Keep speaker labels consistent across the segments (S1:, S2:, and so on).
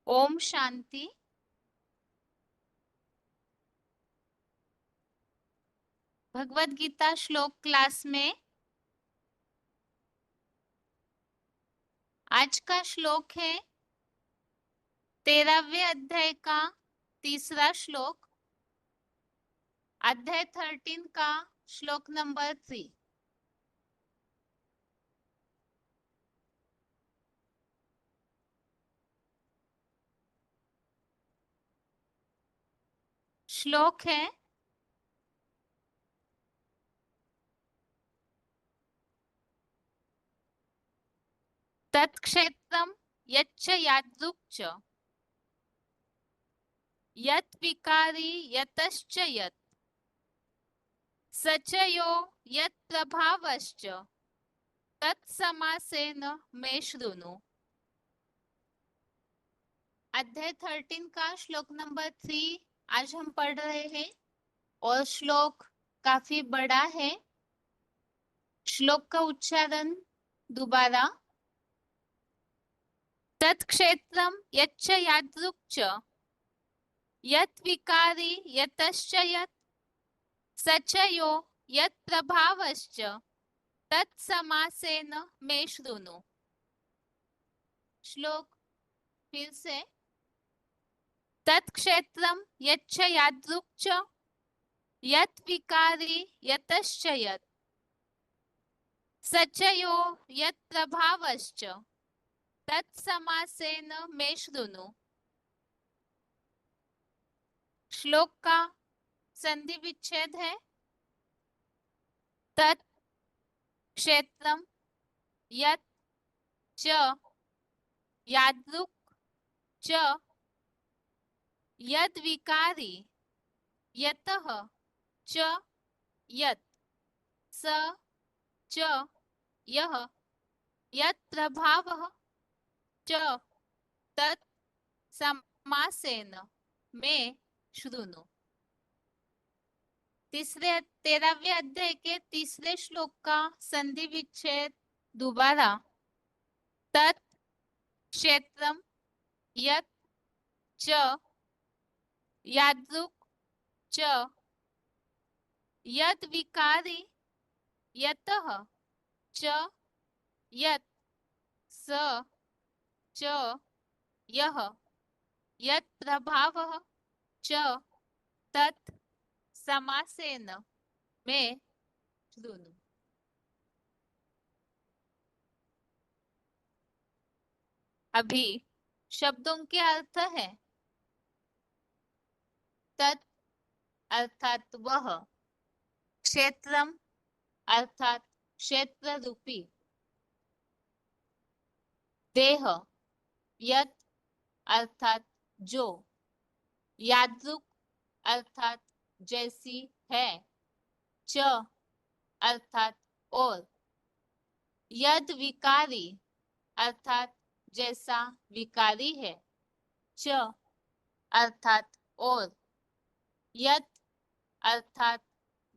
S1: ओम शांति। भगवत गीता श्लोक क्लास में आज का श्लोक है 13वें अध्याय का तीसरा श्लोक, अध्याय 13 का श्लोक नंबर 3। श्लोक है तत्क्षेत्रम यच्च यादृक् च यत् विकारी यतश्च यत् स च यो यत् प्रभावश्च तत्समासेन मे शृणु। अध्याय 13 का श्लोक नंबर 3 आज हम पढ़ रहे हैं और श्लोक काफी बड़ा है। श्लोक का उच्चारण दोबारा। तत्क्षेत्रम यच्च यादृक् च यत् विकारी यतश्च यत् स च यो यत् प्रभावश्च तत्समासेन मे शृणु। श्लोक फिर से। तत्क्षेत्रम यच्च यादृक् च यत् विकारी यतश्च यत् स च यो यत् प्रभावश्च तत्समासेन मे शृणु। श्लोक का संधि विच्छेद है तत् क्षेत्रम यत् च यादृक् च यद् विकारी यतः च यत् स च यः यत् प्रभावः च तत् समासेन मे शृणु। 13वें अध्याय के तीसरे श्लोक का संधि विच्छेद दोबारा। तत् क्षेत्रम यत् च यादृक् च यद् विकारी यतः च यत् स च यः यत् प्रभावः च तत् समासेन मे शृणु। अभी शब्दों के अर्थ है तत् अर्थात वह, क्षेत्रम अर्थात क्षेत्र रूपी, देह यत् अर्थात जो, यादृक् अर्थात जैसी है, च अर्थात और, यद विकारी अर्थात जैसा विकारी है, च अर्थात और, यत अर्थात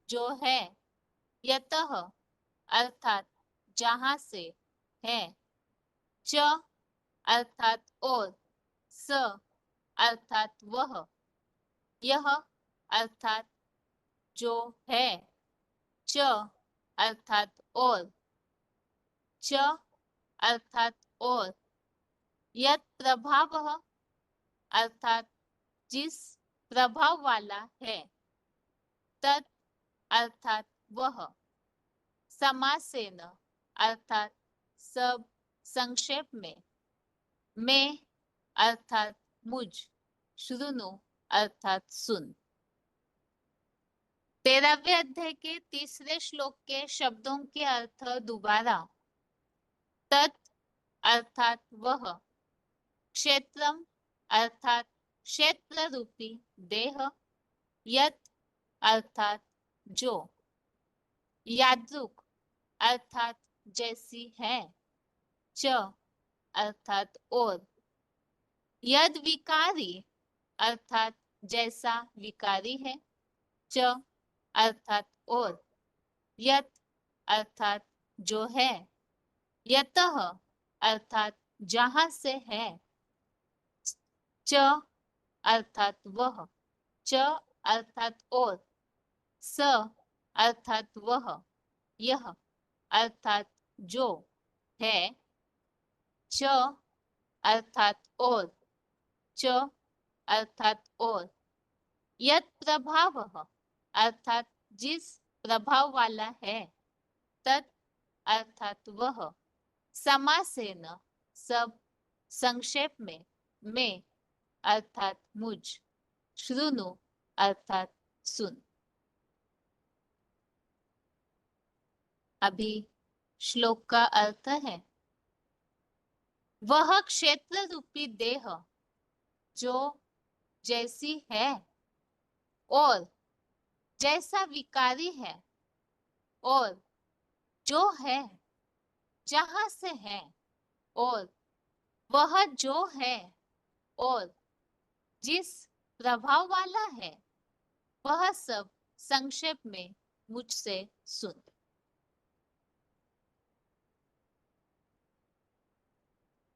S1: जो है, यतः अर्थात जहां से है, च अर्थात और, स अर्थात वह, यह अर्थात जो है, च अर्थात और, च अर्थात और, यत प्रभावः अर्थात जिस प्रभाव वाला है, तत् अर्थात वह, समासेन अर्थात सब संक्षेप में अर्थात मुझ, शृणु अर्थात सुन। 13वें अध्याय के तीसरे श्लोक के शब्दों के अर्थ दोबारा। तत् अर्थात वह, क्षेत्रम अर्थात क्षेत्र रूपी देह, यत अर्थात जो, यादृक् अर्थात जैसी है, च अर्थात और, यद विकारी अर्थात जैसा विकारी है, च अर्थात और, यत अर्थात जो है, यतः अर्थात जहां से है, च अर्थात वह, च अर्थात और, स अर्थात वह, यह अर्थात जो है, च अर्थात और, च अर्थात और, यत प्रभावः अर्थात जिस प्रभाव वाला है, तत् अर्थात वह, समासेन सब संक्षेप में अर्थात मुझ, श्रुनु अर्थात सुन। अभी श्लोक का अर्थ है, वह क्षेत्र रूपी देह जो जैसी है और जैसा विकारी है और जो है जहां से है और वह जो है और जिस प्रभाव वाला है, वह सब संक्षेप में मुझसे सुन।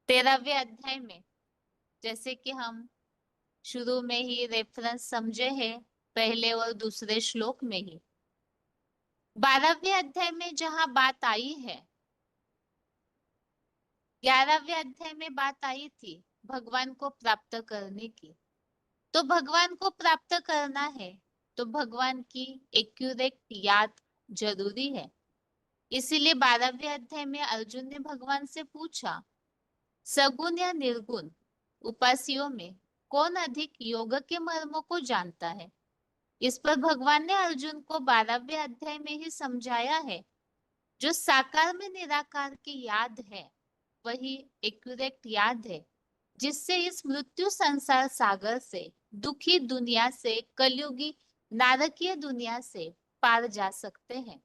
S1: 13वें अध्याय में जैसे कि हम शुरू में ही रेफरेंस समझे हैं, पहले और दूसरे श्लोक में ही 12वें अध्याय में जहां बात आई है, 11वें अध्याय में बात आई थी भगवान को प्राप्त करने की। तो भगवान को प्राप्त करना है तो भगवान की एक्यूरेट याद जरूरी है। इसीलिए 12वें अध्याय में अर्जुन ने भगवान से पूछा, सगुण या निर्गुण उपासियों में कौन अधिक योग के मर्मों को जानता है। इस पर भगवान ने अर्जुन को 12वें अध्याय में ही समझाया है, जो साकार में निराकार की याद है वही एक्यूरेट याद है, जिससे इस मृत्यु संसार सागर से, दुखी दुनिया से, कलयुगी नारकीय दुनिया से पार जा सकते हैं।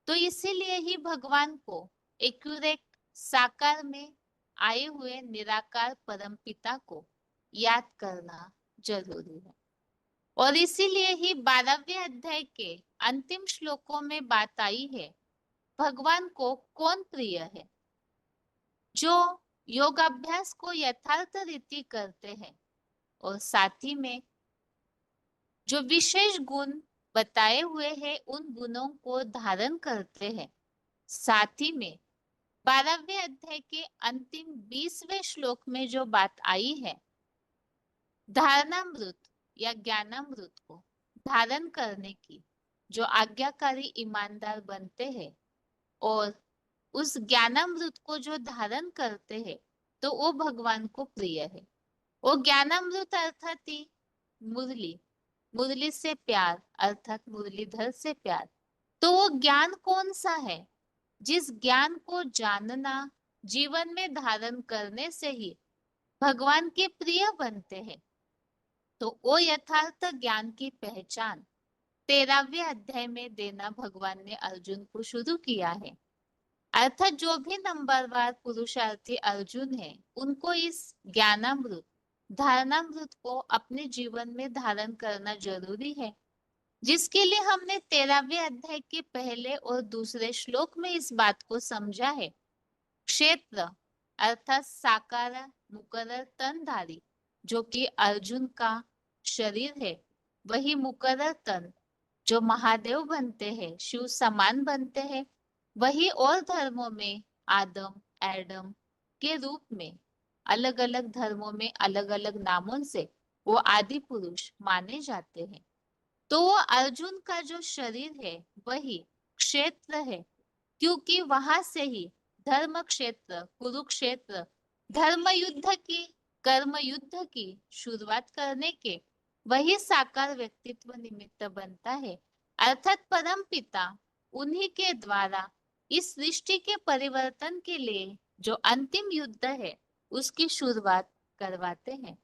S1: तो इसीलिए ही भगवान को एक्यूरेट साकार में आए हुए निराकार परमपिता को याद करना जरूरी है। और इसीलिए ही 12वें अध्याय के अंतिम श्लोकों में बात आई है, भगवान को कौन प्रिय है, जो योगाभ्यास को यथार्थ रीति करते हैं और साथ ही में जो विशेष गुण बताए हुए हैं उन गुणों को धारण करते हैं। साथ ही में 12वें अध्याय के अंतिम 20वें श्लोक में जो बात आई है, धारणामृत या ज्ञानामृत को धारण करने की, जो आज्ञाकारी ईमानदार बनते हैं और उस ज्ञानामृत को जो धारण करते हैं, तो वो भगवान को प्रिय है। वो ज्ञानामृत अर्थात ही मुरली, मुरली से प्यार अर्थात मुरलीधर से प्यार। तो वो ज्ञान कौन सा है, जिस ज्ञान को जानना, जीवन में धारण करने से ही भगवान के प्रिय बनते हैं। तो वो यथार्थ ज्ञान की पहचान 13वें अध्याय में देना भगवान ने अर्जुन को शुरू किया है। अर्थात जो भी नंबरवार पुरुषार्थी अर्जुन है, उनको इस ज्ञानामृत, धारणामृत को अपने जीवन में धारण करना जरूरी है, जिसके लिए हमने 13वें अध्याय के पहले और दूसरे श्लोक में इस बात को समझा है। क्षेत्र अर्थात साकार मुकर्रर तनधारी, जो कि अर्जुन का शरीर है, वही मुकर्रर तन जो महादेव बनते हैं, शिव समान बनते हैं, वही और धर्मों में आदम एडम के रूप में, अलग अलग धर्मों में अलग अलग नामों से वो आदि पुरुष माने जाते हैं। तो वो अर्जुन का जो शरीर है वही क्षेत्र है, क्योंकि वहां से ही धर्म क्षेत्र कुरुक्षेत्र, धर्म युद्ध की, कर्म युद्ध की शुरुआत करने के वही साकार व्यक्तित्व निमित्त बनता है। अर्थात परम पिता उन्हीं के द्वारा इस सृष्टि के परिवर्तन के लिए जो अंतिम युद्ध है उसकी शुरुआत करवाते हैं।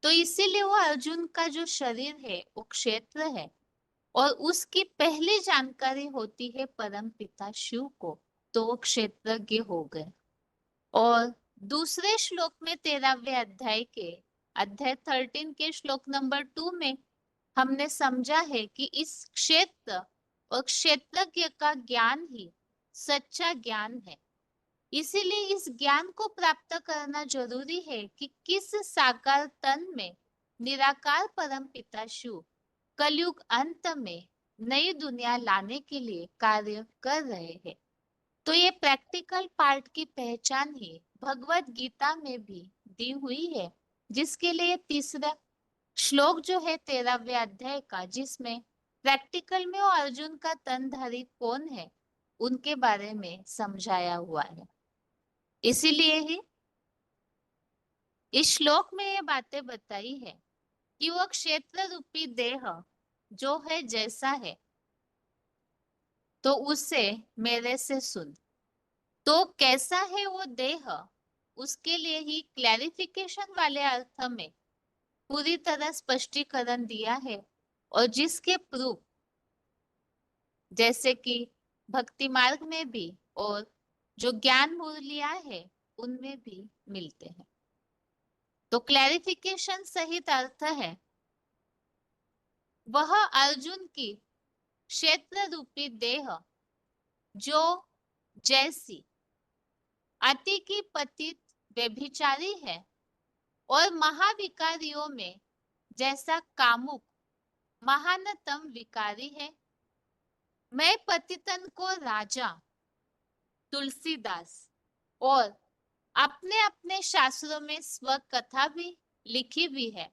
S1: तो इसीलिए वो अर्जुन का जो शरीर है वो क्षेत्र है और उसकी पहली जानकारी होती है परम पिता शिव को, तो वो क्षेत्रज्ञ हो गए। और दूसरे श्लोक में 13वें अध्याय के अध्याय 13 के श्लोक नंबर 2 में हमने समझा है कि इस क्षेत्र और क्षेत्रज्ञ का ज्ञान ही सच्चा ज्ञान है। इसीलिए इस ज्ञान को प्राप्त करना जरूरी है कि किस साकार तन में निराकार परम पिता शिव कलयुग अंत में नई दुनिया लाने के लिए कार्य कर रहे हैं। तो ये प्रैक्टिकल पार्ट की पहचान ही भगवत गीता में भी दी हुई है, जिसके लिए तीसरा श्लोक जो है 13वें अध्याय का, जिसमें प्रैक्टिकल में वो अर्जुन का तनधारी कौन है उनके बारे में समझाया हुआ है। इसीलिए ही इस श्लोक में ये बातें बताई है कि वो क्षेत्र रूपी देह जो है जैसा है, तो उससे मेरे से सुन। तो कैसा है वो देह, उसके लिए ही क्लैरिफिकेशन वाले अर्थ में पूरी तरह स्पष्टीकरण दिया है, और जिसके प्रूफ जैसे कि भक्ति मार्ग में भी और जो ज्ञान मुरलियां है उनमें भी मिलते हैं। तो क्लैरिफिकेशन सहित अर्थ है वह अर्जुन की क्षेत्र रूपी देह जो जैसी अति की पतित व्यभिचारी है और महाविकारियों में जैसा कामुक महानतम विकारी है। मैं पतितन को राजा तुलसीदास और अपने अपने शास्त्रों में स्व कथा भी लिखी भी है,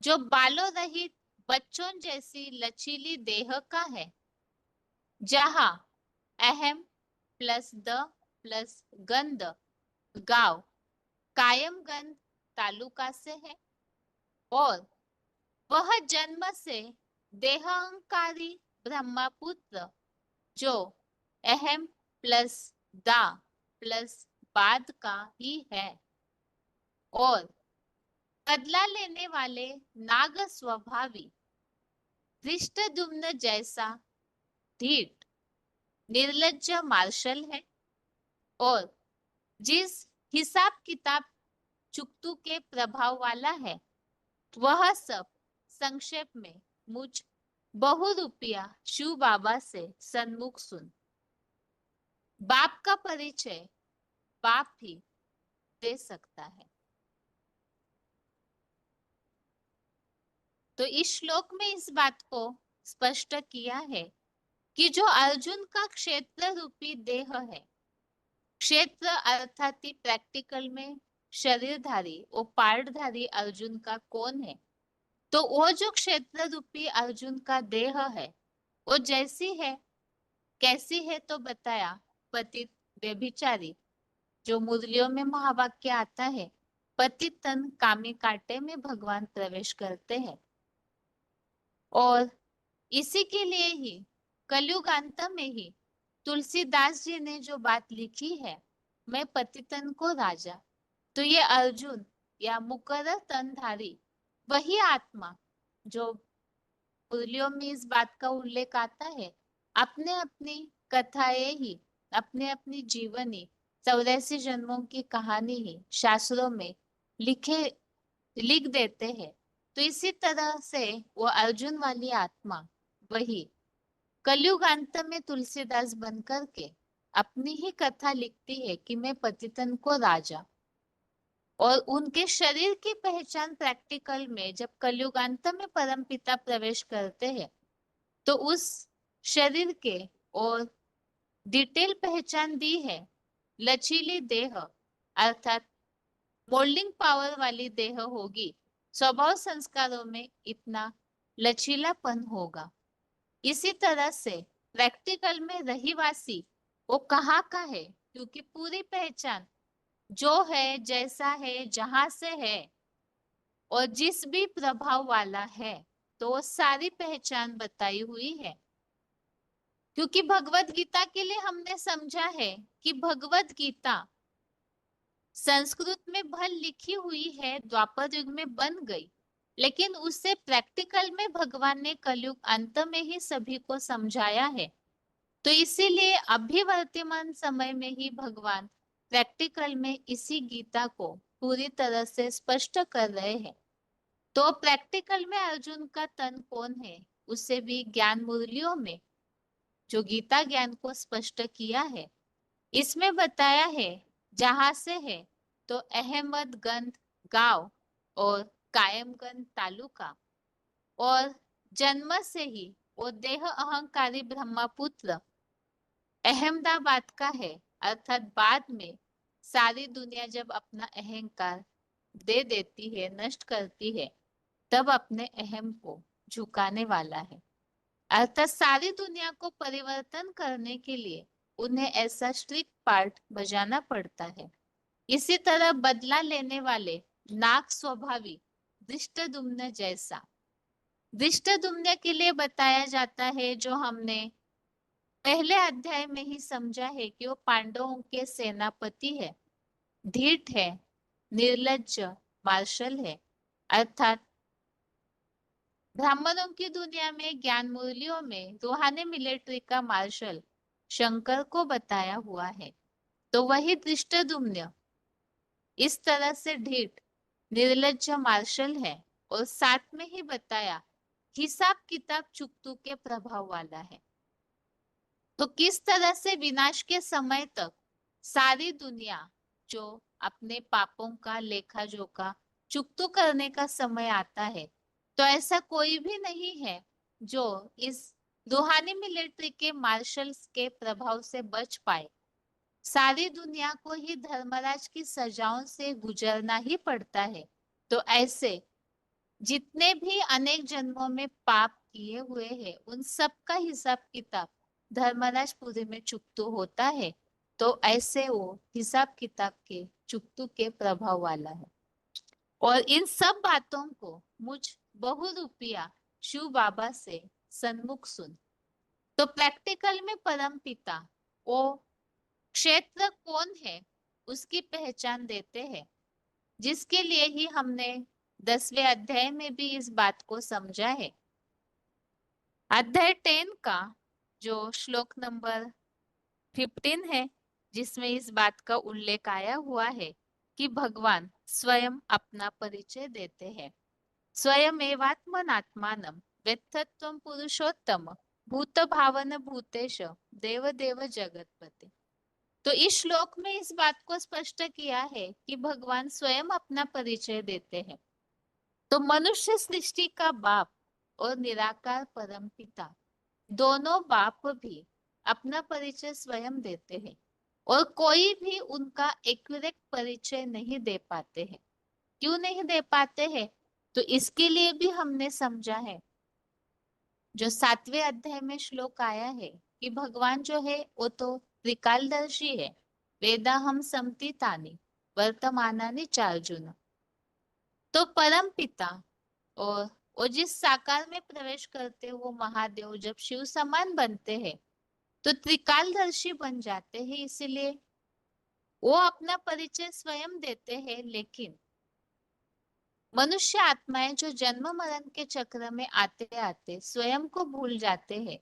S1: जो बालों रहित बच्चों जैसी लचीली देह का है, जहां अहम प्लस द प्लस गंध गांव कायम गंध तालुका से है, और वह जन्म से देहअहंकारी ब्रह्मपुत्र जो अहम प्लस दा प्लस बाद का ही है, और बदला लेने वाले नाग स्वभावी धृष्टद्युम्न जैसा ढीठ निर्लज्ज मार्शल है, और जिस हिसाब किताब चुकतू के प्रभाव वाला है, वह सब संक्षेप में मुझ बहुरूपिया शिव बाबा से सन्मुख सुन। बाप का परिचय बाप ही दे सकता है। तो इस श्लोक में इस बात को स्पष्ट किया है कि जो अर्जुन का क्षेत्र रूपी देह है, क्षेत्र अर्थात प्रैक्टिकल में शरीरधारी और पार्टधारी अर्जुन का कौन है, तो वो जो क्षेत्र रूपी अर्जुन का देह है वो जैसी है, कैसी है, तो बताया पतित व्यभिचारी, जो मुरलियों में महावाक्य आता है, पतित तन कामी कांटे में भगवान प्रवेश करते हैं। और इसी के लिए ही कलयुग अंत में ही तुलसीदास जी ने जो बात लिखी है, मैं पतितन को राजा, तो ये अर्जुन या मुकर्रर तनधारी वही आत्मा जो मुरलियों में इस बात का उल्लेख आता है, अपने अपनी कथाएं ही, अपने अपनी जीवनी 84 जन्मों की कहानी ही शास्त्रों में लिख देते हैं। तो इसी तरह से वो अर्जुन वाली आत्मा वही कलयुग अंत में तुलसीदास बन करके अपनी ही कथा लिखती है कि मैं पतितन को राजा, और उनके शरीर की पहचान प्रैक्टिकल में जब कलयुग अंत में परमपिता प्रवेश करते हैं, तो उस शरीर के और डिटेल पहचान दी है लचीली देह, अर्थात मोल्डिंग पावर वाली देह होगी, स्वभाव संस्कारों में इतना लचीलापन होगा। इसी तरह से प्रैक्टिकल में रहीवासी वो कहाँ का है, क्योंकि पूरी पहचान जो है जैसा है जहां से है और जिस भी प्रभाव वाला है, तो वो सारी पहचान बताई हुई है। क्योंकि भगवत गीता के लिए हमने समझा है कि भगवत गीता संस्कृत में भल लिखी हुई है, द्वापर युग में बन गई, लेकिन उससे प्रैक्टिकल में भगवान ने कलयुग अंत में ही सभी को समझाया है। तो इसीलिए अभी वर्तमान समय में ही भगवान प्रैक्टिकल में इसी गीता को पूरी तरह से स्पष्ट कर रहे हैं। तो प्रैक्टिकल में अर्जुन का तन कौन है, उसे भी ज्ञान मुरलियों में जो गीता ज्ञान को स्पष्ट किया है, इसमें बताया है जहां से है तो अहमदगंज गांव और कायमगंज तालुका, और जन्म से ही वो देह अहंकारी ब्रह्मपुत्र अहमदाबाद का है। अर्थात बाद में सारी दुनिया जब अपना अहंकार दे देती है, नष्ट करती है, तब अपने अहम को झुकाने वाला है। अर्थात सारी दुनिया को परिवर्तन करने के लिए उन्हें ऐसा स्ट्रिक्ट पार्ट बजाना पड़ता है। इसी तरह बदला लेने वाले नाग स्वभावी धृष्टद्युम्न जैसा। धृष्टद्युम्न के लिए बताया जाता है, जो हमने पहले अध्याय में ही समझा है, कि वो पांडवों के सेनापति है, धीट है, निर्लज्ज मार्शल है। अर्थात ब्राह्मणों की दुनिया में ज्ञान मूल्यों में रूहानी मिलिट्री का मार्शल शंकर को बताया हुआ है। तो वही धृष्टद्युम्न इस तरह से ढीठ निर्लज्ज मार्शल है, और साथ में ही बताया हिसाब किताब चुकतू के प्रभाव वाला है। तो किस तरह से विनाश के समय तक सारी दुनिया जो अपने पापों का लेखा जोखा चुकतू करने का समय आता है, तो ऐसा कोई भी नहीं है जो इस रूहानी मिलिट्री के मार्शल्स के प्रभाव से बच पाए। सारी दुनिया को ही धर्मराज की सजाओं से गुजरना ही पड़ता है। तो ऐसे जितने भी अनेक जन्मों में पाप किए हुए हैं, उन सब का हिसाब किताब धर्मराजपुरी में चुकतू होता है। तो ऐसे वो हिसाब किताब के चुकतू के प्रभाव वाला है। और इन सब बातों को मुझ बहुरूपिया शिव बाबा से सन्मुख सुन। तो प्रैक्टिकल में परम पिता वो क्षेत्र कौन है, उसकी पहचान देते हैं, जिसके लिए ही हमने 10वें अध्याय में भी इस बात को समझा है। अध्याय 10 का जो श्लोक नंबर 15 है, जिसमें इस बात का उल्लेख आया हुआ है कि भगवान स्वयं अपना परिचय देते हैं। स्वयं एवात्मनात्मानं व्यक्तत्वं पुरुषोत्तम भूत भावन भूतेश देव देव जगतपते। तो इस श्लोक में इस बात को स्पष्ट किया है कि भगवान स्वयं अपना परिचय देते हैं। तो मनुष्य सृष्टि का बाप और निराकार परम पिता दोनों बाप भी अपना परिचय स्वयं देते हैं, और कोई भी उनका एक्यूरेट परिचय नहीं दे पाते हैं। क्यों नहीं दे पाते हैं? तो इसके लिए भी हमने समझा है, जो 7वें अध्याय में श्लोक आया है, कि भगवान जो है वो तो त्रिकालदर्शी है। वेदा हम समतीतानि वर्तमानानि चार्जुन। तो परम पिता और वो जिस साकार में प्रवेश करते वो महादेव जब शिव समान बनते हैं, तो त्रिकालदर्शी बन जाते हैं। इसीलिए वो अपना परिचय स्वयं देते हैं। लेकिन मनुष्य आत्माएं जो जन्म मरण के चक्र में आते आते स्वयं को भूल जाते हैं,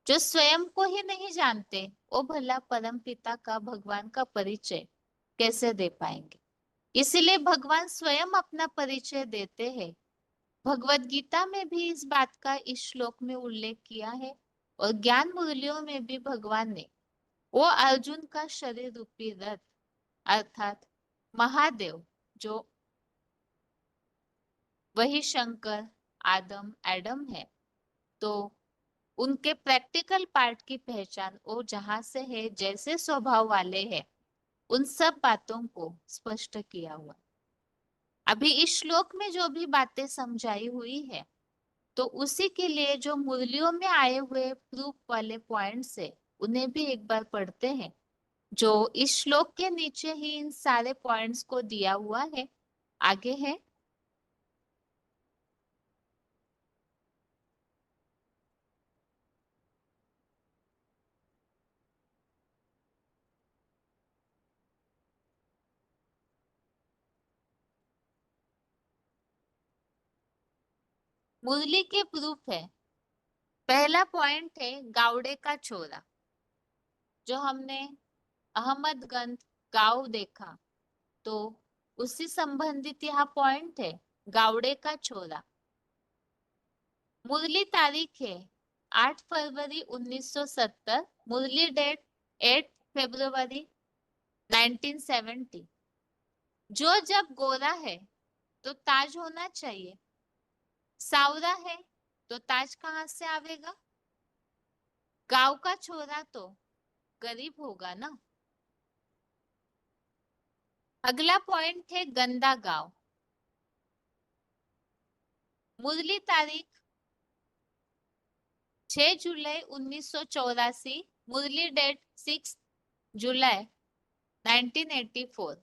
S1: जो स्वयं को ही नहीं जानते, वो भला परम पिता का भगवान का परिचय कैसे दे पाएंगे। इसीलिए भगवान स्वयं अपना परिचय देते हैं। भगवत गीता में भी इस बात का इस श्लोक में उल्लेख किया है, और ज्ञान मूल्यों में भी भगवान ने वो अर्जुन का शरीर रूपी रथ अर्थात महादेव, जो वही शंकर आदम एडम है, तो उनके प्रैक्टिकल पार्ट की पहचान वो जहां से है, जैसे स्वभाव वाले हैं, उन सब बातों को स्पष्ट किया हुआ। अभी इस श्लोक में जो भी बातें समझाई हुई है, तो उसी के लिए जो मुरलियों में आए हुए प्रूफ वाले पॉइंट्स है, उन्हें भी एक बार पढ़ते हैं, जो इस श्लोक के नीचे ही इन सारे पॉइंट्स को दिया हुआ है। आगे है, मुरली के प्रूफ है। पहला पॉइंट है गावड़े का छोरा, जो हमने अहमदगंज गांव देखा, तो उसी संबंधित यहाँ पॉइंट है गावड़े का छोरा। मुरली तारीख है 8 फरवरी 1970, मुरली डेट 8 फरवरी 1970। जो जब गोरा है तो ताज होना चाहिए, सावरा है तो ताज कहाँ से आवेगा? गांव का छोरा तो गरीब होगा ना। अगला पॉइंट है गंदा गांव। मुरली तारीख 6 जुलाई 1984, मुरली डेट 6 जुलाई 1984।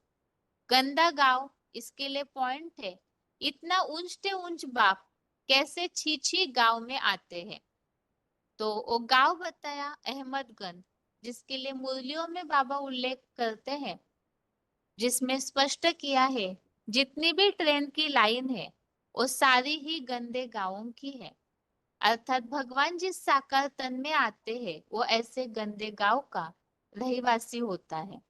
S1: गंदा गांव इसके लिए पॉइंट है। इतना ऊंचते ऊंच बाप कैसे छी छी गांव में आते हैं? तो वो गांव बताया अहमदगंज, जिसके लिए मुरलियों में बाबा उल्लेख करते हैं, जिसमें स्पष्ट किया है जितनी भी ट्रेन की लाइन है वो सारी ही गंदे गांवों की है। अर्थात भगवान जिस साकार तन में आते हैं वो ऐसे गंदे गांव का रहिवासी होता है,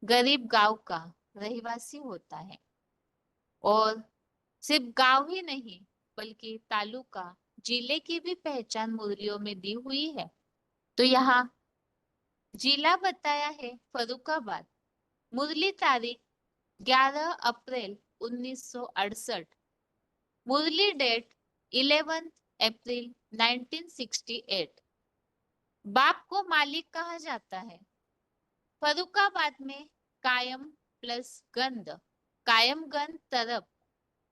S1: गरीब गांव का रहिवासी होता है। और सिर्फ गांव ही नहीं बल्कि तालुका, जिले की भी पहचान मुरलियों में दी हुई है। तो यहाँ जिला बताया है फर्रुखाबाद। मुरली तारीख 11 अप्रैल 1968, मुरली डेट 11 अप्रैल 1968। बाप को मालिक कहा जाता है। फर्रुखाबाद में कायम प्लस गंध, कायम गंध तरफ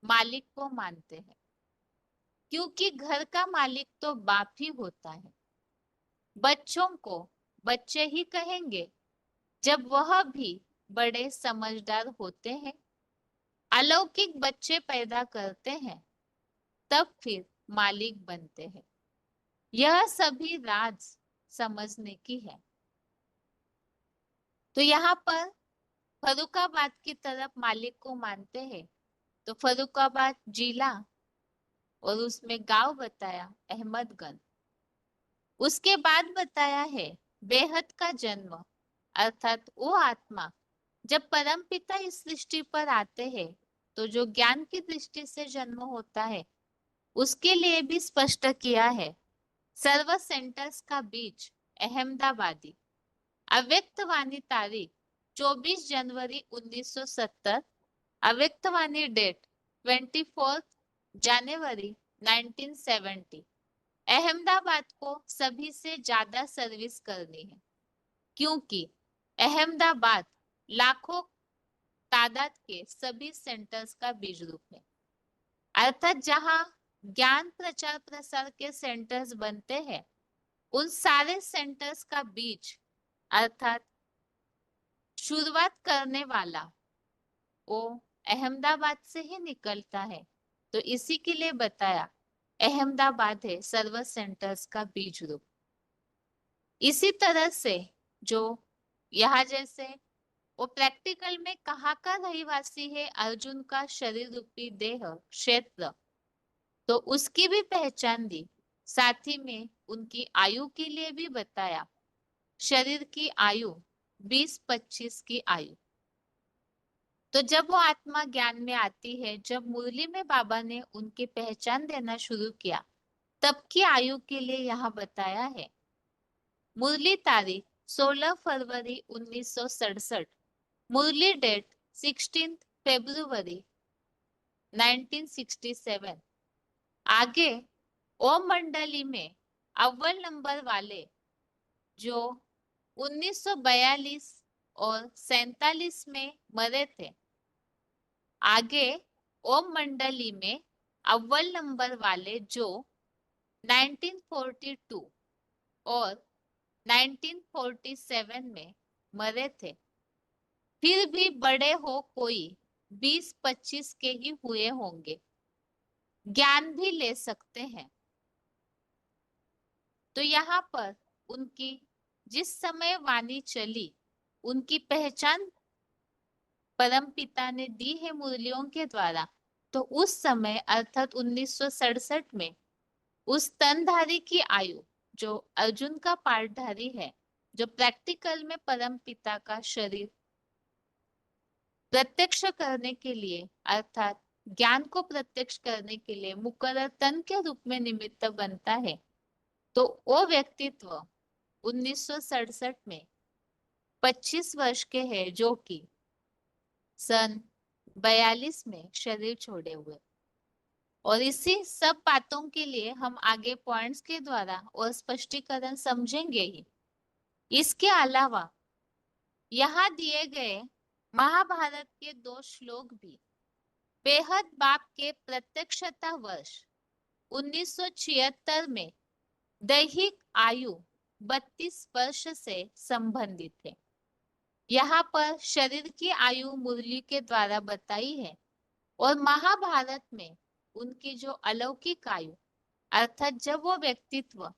S1: मालिक को मानते हैं, क्योंकि घर का मालिक तो बाप ही होता है। बच्चों को बच्चे ही कहेंगे जब वह भी बड़े समझदार होते हैं, अलौकिक बच्चे पैदा करते हैं, तब फिर मालिक बनते हैं। यह सभी राज समझने की है। तो यहाँ पर फर्रुखाबाद की तरफ मालिक को मानते हैं, तो फर्रुखाबाद जिला और उसमें गांव बताया अहमदगंज। उसके बाद बताया है बेहद का जन्म, अर्थात वो आत्मा जब परमपिता इस सृष्टि पर आते हैं तो जो ज्ञान की दृष्टि से जन्म होता है उसके लिए भी स्पष्ट किया है। सर्व सेंटर्स का बीज अहमदाबादी। अव्यक्तवाणी तारीख 24 जनवरी 1970, अव्यक्तवाणी डेट 24 जनवरी 1970। अहमदाबाद को सभी से ज्यादा सर्विस करनी है, क्योंकि अहमदाबाद लाखों तादाद के सभी सेंटर्स का बीज रूप है। अर्थात जहां ज्ञान प्रचार प्रसार के सेंटर्स बनते हैं उन सारे सेंटर्स का बीज अर्थात शुरुआत करने वाला वो अहमदाबाद से ही निकलता है। तो इसी के लिए बताया अहमदाबाद है सर्व सेंटर्स का बीज रूप। इसी तरह से जो यहाँ जैसे वो प्रैक्टिकल में कहाँ का रहिवासी है अर्जुन का शरीर रूपी देह क्षेत्र, तो उसकी भी पहचान दी। साथ ही में उनकी आयु के लिए भी बताया, शरीर की आयु 20-25 की आयु। तो जब वो आत्मा ज्ञान में आती है, जब मुरली में बाबा ने उनकी पहचान देना शुरू किया, तब की आयु के लिए यहाँ बताया है। मुरली तारीख 16 फरवरी 1967, मुरली डेट 16 फरवरी 1967। आगे ओम मंडली में अव्वल नंबर वाले जो 1942 और 47 में मरे थे, आगे ओम मंडली में अव्वल नंबर वाले जो 1942 और 1947 में मरे थे, फिर भी बड़े हो कोई 20-25 के ही हुए होंगे, ज्ञान भी ले सकते हैं। तो यहाँ पर उनकी जिस समय वाणी चली उनकी पहचान परम पिता ने दी है मुरलियों के द्वारा। तो उस समय अर्थात 1967 में उस तनधारी की आयु जो अर्जुन का पाठधारी है, जो प्रैक्टिकल में परम पिता का शरीर प्रत्यक्ष करने के लिए अर्थात ज्ञान को प्रत्यक्ष करने के लिए मुकर्रर तन के रूप में निमित्त बनता है, तो वो व्यक्तित्व 1967 में 25 वर्ष के हैं, जो कि सन 42 में शरीर छोड़े हुए। और इसी सब बातों के लिए हम आगे पॉइंट्स के द्वारा और स्पष्टीकरण समझेंगे ही। इसके अलावा यहाँ दिए गए महाभारत के 2 श्लोक भी बेहद बाप के प्रत्यक्षता वर्ष 1976 में दैहिक आयु 32 वर्ष से संबंधित है। यहाँ पर शरीर की आयु मुरली के द्वारा बताई है और महाभारत में उनकी जो अलौकिक आयु अर्थात जब वो व्यक्तित्व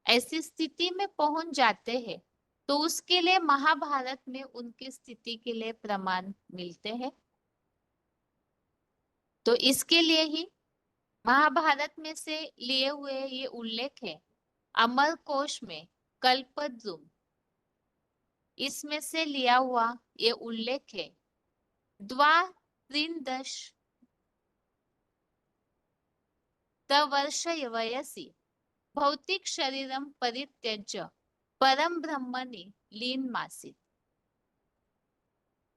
S1: ऐसी स्थिति में पहुंच जाते हैं तो उसके लिए महाभारत में उनकी स्थिति के लिए प्रमाण मिलते हैं। तो इसके लिए ही महाभारत में से लिए हुए ये उल्लेख है अमर कोश में कल्पद्रुम, इसमें से लिया हुआ ये उल्लेख है द्वात्रिंदश वर्ष वयसि भौतिक शरीरम परित्यज्य परम ब्रह्मणि लीनमासीत्।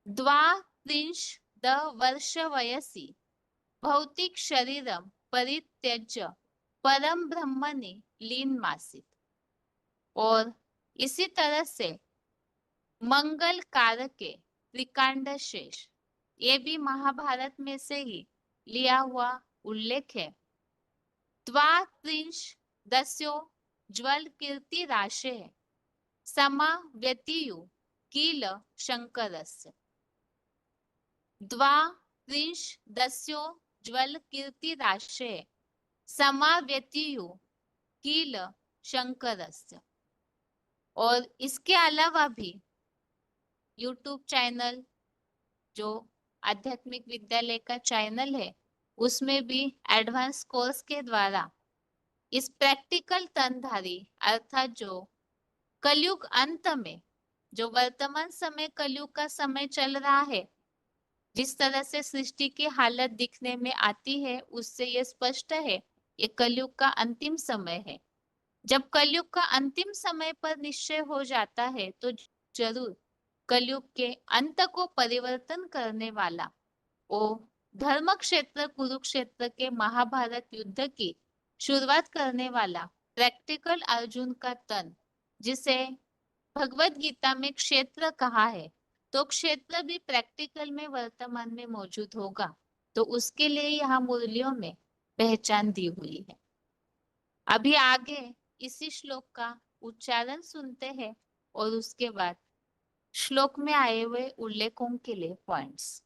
S1: द्वात्रिंश वर्ष वयसि भौतिक शरीरम परित्यज्य परम ब्रह्मणि लीनमासीत्। और इसी तरह से मंगल कारके त्रिकांड शेष, ये भी महाभारत में से ही लिया हुआ उल्लेख है द्वात्रिंश दस्यो ज्वल कीर्ति राशे समा व्यतियु कील शंकरस्य। द्वात्रिंश दस्यो ज्वल कीर्ति राशे समा व्यतियु कील शंकरस्य। और इसके अलावा भी यूट्यूब चैनल जो आध्यात्मिक विद्यालय का चैनल है उसमें भी एडवांस कोर्स के द्वारा इस प्रैक्टिकल तनधारी अर्थात जो कलयुग अंत में जो वर्तमान समय कलयुग का समय चल रहा है, जिस तरह से सृष्टि की हालत दिखने में आती है उससे ये स्पष्ट है ये कलयुग का अंतिम समय है। जब कलयुग का अंतिम समय पर निश्चय हो जाता है तो जरूर कलयुग के अंत को परिवर्तन करने वाला वो धर्म क्षेत्र कुरुक्षेत्र के महाभारत युद्ध की शुरुआत करने वाला प्रैक्टिकल अर्जुन का तन, जिसे भगवत गीता में क्षेत्र कहा है, तो क्षेत्र भी प्रैक्टिकल में वर्तमान में मौजूद होगा। तो उसके लिए यहाँ मुरलियों में पहचान दी हुई है। अभी आगे इसी श्लोक का उच्चारण सुनते हैं और उसके बाद श्लोक में आए हुए उल्लेखों के लिए पॉइंट्स।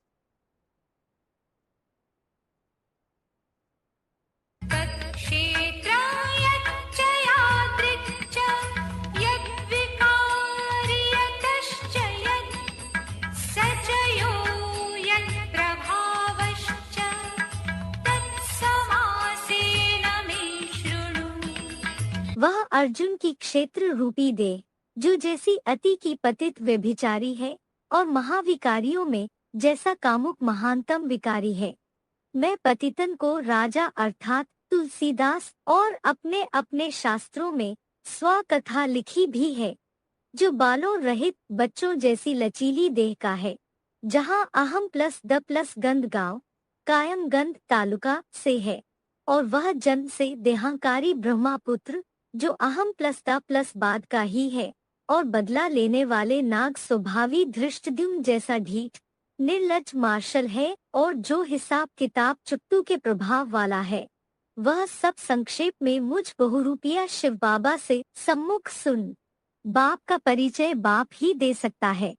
S2: वह अर्जुन की क्षेत्र रूपी दे, जो जैसी अति की पतित व्यभिचारी है और महाविकारियों में जैसा कामुक महानतम विकारी है। मैं पतितन को राजा अर्थात तुलसीदास और अपने अपने शास्त्रों में स्वकथा लिखी भी है, जो बालों रहित बच्चों जैसी लचीली देह का है, जहाँ अहम प्लस द प्लस गंध गांव कायम गंध तालुका से है, और वह जन्म से देहांकारी ब्रह्मापुत्र जो अहम प्लस द प्लस बाद का ही है, और बदला लेने वाले नाग स्वभावी धृष्टद्युम्न जैसा ढीठ निर्लज मार्शल है, और जो हिसाब किताब चुट्टू के प्रभाव वाला है। वह सब संक्षेप में मुझ बहुरूपिया शिव बाबा से सम्मुख सुन। बाप का परिचय बाप ही दे सकता है।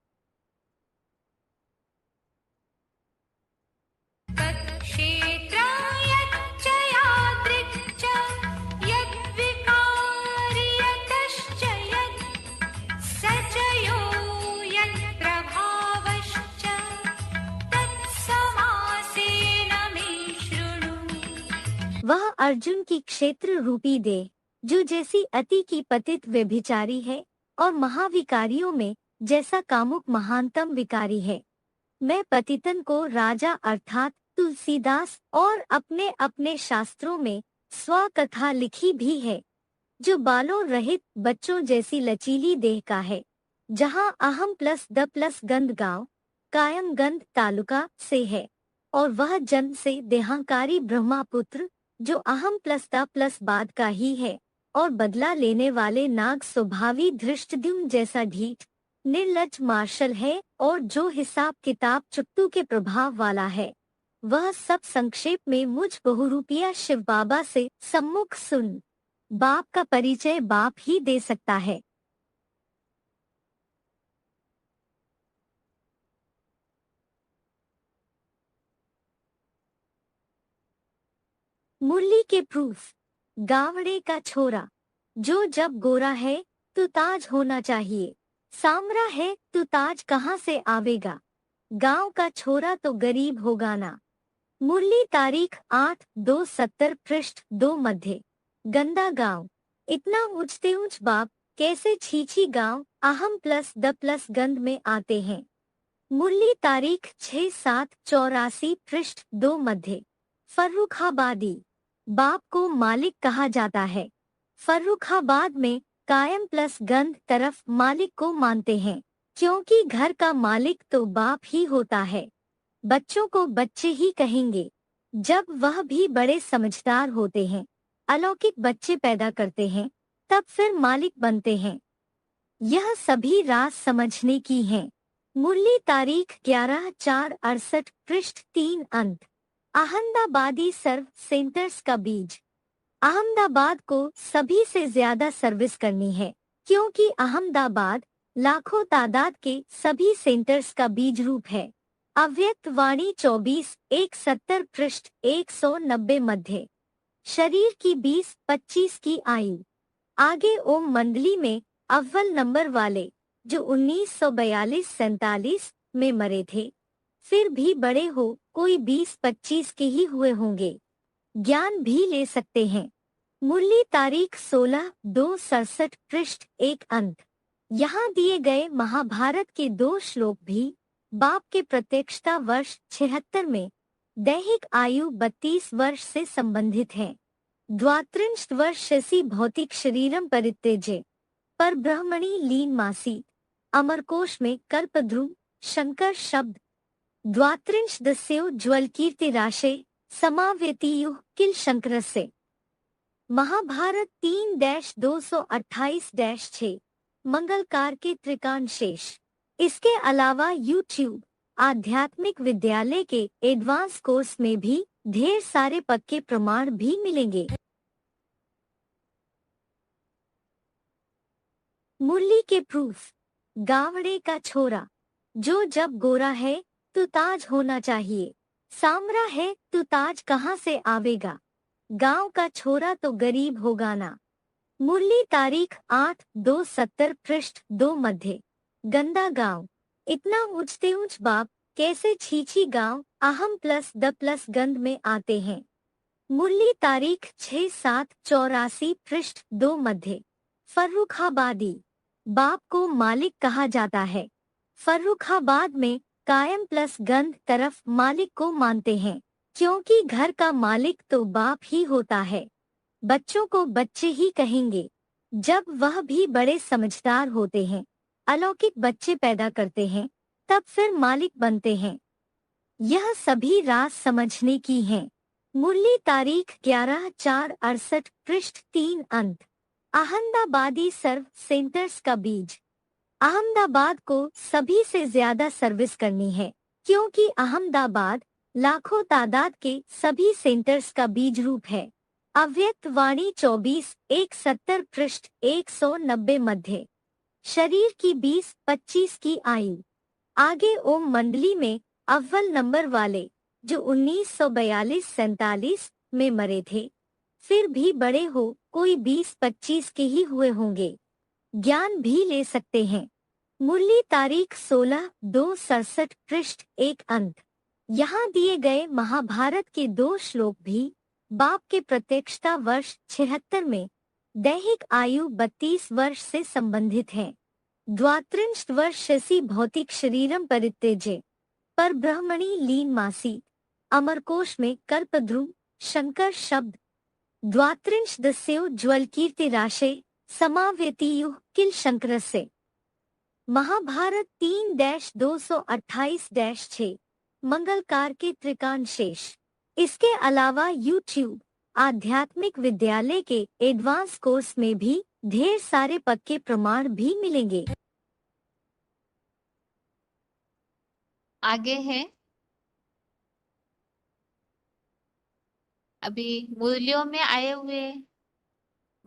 S2: वह अर्जुन की क्षेत्र रूपी दे, जो जैसी अति की पतित व्यभिचारी है और महाविकारियों में जैसा कामुक महानतम विकारी है। मैं पतितन को राजा अर्थात तुलसीदास और अपने अपने शास्त्रों में स्वकथा लिखी भी है, जो बालों रहित बच्चों जैसी लचीली देह का है, जहाँ अहम प्लस द प्लस गंध गांव कायमगंध तालुका से है और वह जन्म से देहांकारी ब्रह्मापुत्र जो अहम प्लस द प्लस बाद का ही है और बदला लेने वाले नाग स्वभावी धृष्टद्युम्न जैसा ढीठ निर्लज्ज मार्शल है और जो हिसाब किताब चुट्टू के प्रभाव वाला है। वह सब संक्षेप में मुझ बहुरूपिया शिव बाबा से सम्मुख सुन। बाप का परिचय बाप ही दे सकता है। मुरली के प्रूफ। गावड़े का छोरा जो जब गोरा है तो ताज होना चाहिए, सामरा है तो ताज कहाँ से आवेगा, गांव का छोरा तो गरीब होगा ना। मुरली तारीख 8/2/70 पृष्ठ 2 मध्य। गंदा गांव इतना ऊंचते ऊंच बाप कैसे छीछी गांव अहम प्लस द प्लस गंध में आते हैं। मुरली तारीख 6/7/84 पृष्ठ 2 मध्य। फर्रुखाबादी बाप को मालिक कहा जाता है। फर्रुखाबाद में कायम प्लस गंध तरफ मालिक को मानते हैं क्योंकि घर का मालिक तो बाप ही होता है। बच्चों को बच्चे ही कहेंगे। जब वह भी बड़े समझदार होते हैं, अलौकिक बच्चे पैदा करते हैं, तब फिर मालिक बनते हैं। यह सभी राज समझने की हैं। मुरली तारीख 11/4/68 पृष्ठ 3 अंत। अहमदाबादी सर्व सेंटर्स का बीज। अहमदाबाद को सभी से ज्यादा सर्विस करनी है क्योंकि अहमदाबाद लाखों तादाद के सभी सेंटर्स का बीज रूप है। अव्यक्त वाणी 24/1/70 पृष्ठ 190 मध्य। शरीर की 20-25 की आयु। आगे ओम मंडली में अव्वल नंबर वाले जो 1942-47 में मरे थे, फिर भी बड़े हो कोई 20-25 के ही हुए होंगे। ज्ञान भी ले सकते हैं। मुरली तारीख 16/2/67 पृष्ठ 1 अंत। यहाँ दिए गए महाभारत के 2 श्लोक भी बाप के प्रत्यक्षता वर्ष 76 में दैहिक आयु 32 वर्ष से संबंधित है। द्वात्रिंश वर्षसी भौतिक शरीरम परित्यज्य पर ब्रह्मणी लीन मासी। अमरकोश में कल्पध्रुव शंकर शब्द द्वात्रिंश दस्यो ज्वल कीर्ति राशे समावेतियुः किल शंकर से। महाभारत 3-228-6 मंगलकार के त्रिकाण शेष। इसके अलावा यूट्यूब आध्यात्मिक विद्यालय के एडवांस कोर्स में भी ढेर सारे पक्के प्रमाण भी मिलेंगे। मुरली के प्रूफ। गावड़े का छोरा जो जब गोरा है तो ताज होना चाहिए, सामरा है तो ताज कहाँ से आवेगा, गांव का छोरा तो गरीब होगा ना। मुरली तारीख 8/2/70 पृष्ठ 2 मध्य। गंदा गांव इतना ऊंचते ऊंच बाप कैसे छीछी गांव अहम प्लस द प्लस गंध में आते हैं। मुरली तारीख 6/7/84 पृष्ठ 2 मध्य। फर्रुखाबादी बाप को मालिक कहा जाता है। फर्रुखाबाद में कायम प्लस गंध तरफ मालिक को मानते हैं क्योंकि घर का मालिक तो बाप ही होता है। बच्चों को बच्चे ही कहेंगे। जब वह भी बड़े समझदार होते हैं, अलौकिक बच्चे पैदा करते हैं, तब फिर मालिक बनते हैं। यह सभी राज समझने की हैं। मुरली तारीख 11/4/68 पृष्ठ 3 अंत। अहमदाबादी सर्व सेंटर्स का बीज। अहमदाबाद को सभी से ज्यादा सर्विस करनी है क्योंकि अहमदाबाद लाखों तादाद के सभी सेंटर्स का बीज रूप है। अव्यक्त वाणी 24/1/70 पृष्ठ 190 मध्य। शरीर की 20-25 की आयु। आगे ओम मंडली में अव्वल नंबर वाले जो 1942-47 में मरे थे, फिर भी बड़े हो कोई 20-25 के ही हुए होंगे। ज्ञान भी ले सकते हैं। मुरली तारीख 16/2/67 पृष्ठ 1 अंत। यहाँ दिए गए महाभारत के 2 श्लोक भी बाप के प्रत्यक्षता वर्ष 76 में दैहिक आयु 32 वर्ष से संबंधित है। द्वात्रिंश वर्षसी भौतिक शरीरम परित्यज्य पर ब्रह्मणी लीन मासी। अमरकोश में कल्पध्रुव शंकर शब्द द्वात्रिंश दस्यो ज्वल कीर्ति राशे समावेतियुः किल शंकर से। महाभारत 3-228-6 मंगलकार के त्रिकाण शेष। इसके अलावा यूट्यूब आध्यात्मिक विद्यालय के एडवांस कोर्स में भी ढेर सारे पक्के प्रमाण भी मिलेंगे।
S1: आगे है, अभी मूल्यों में आए हुए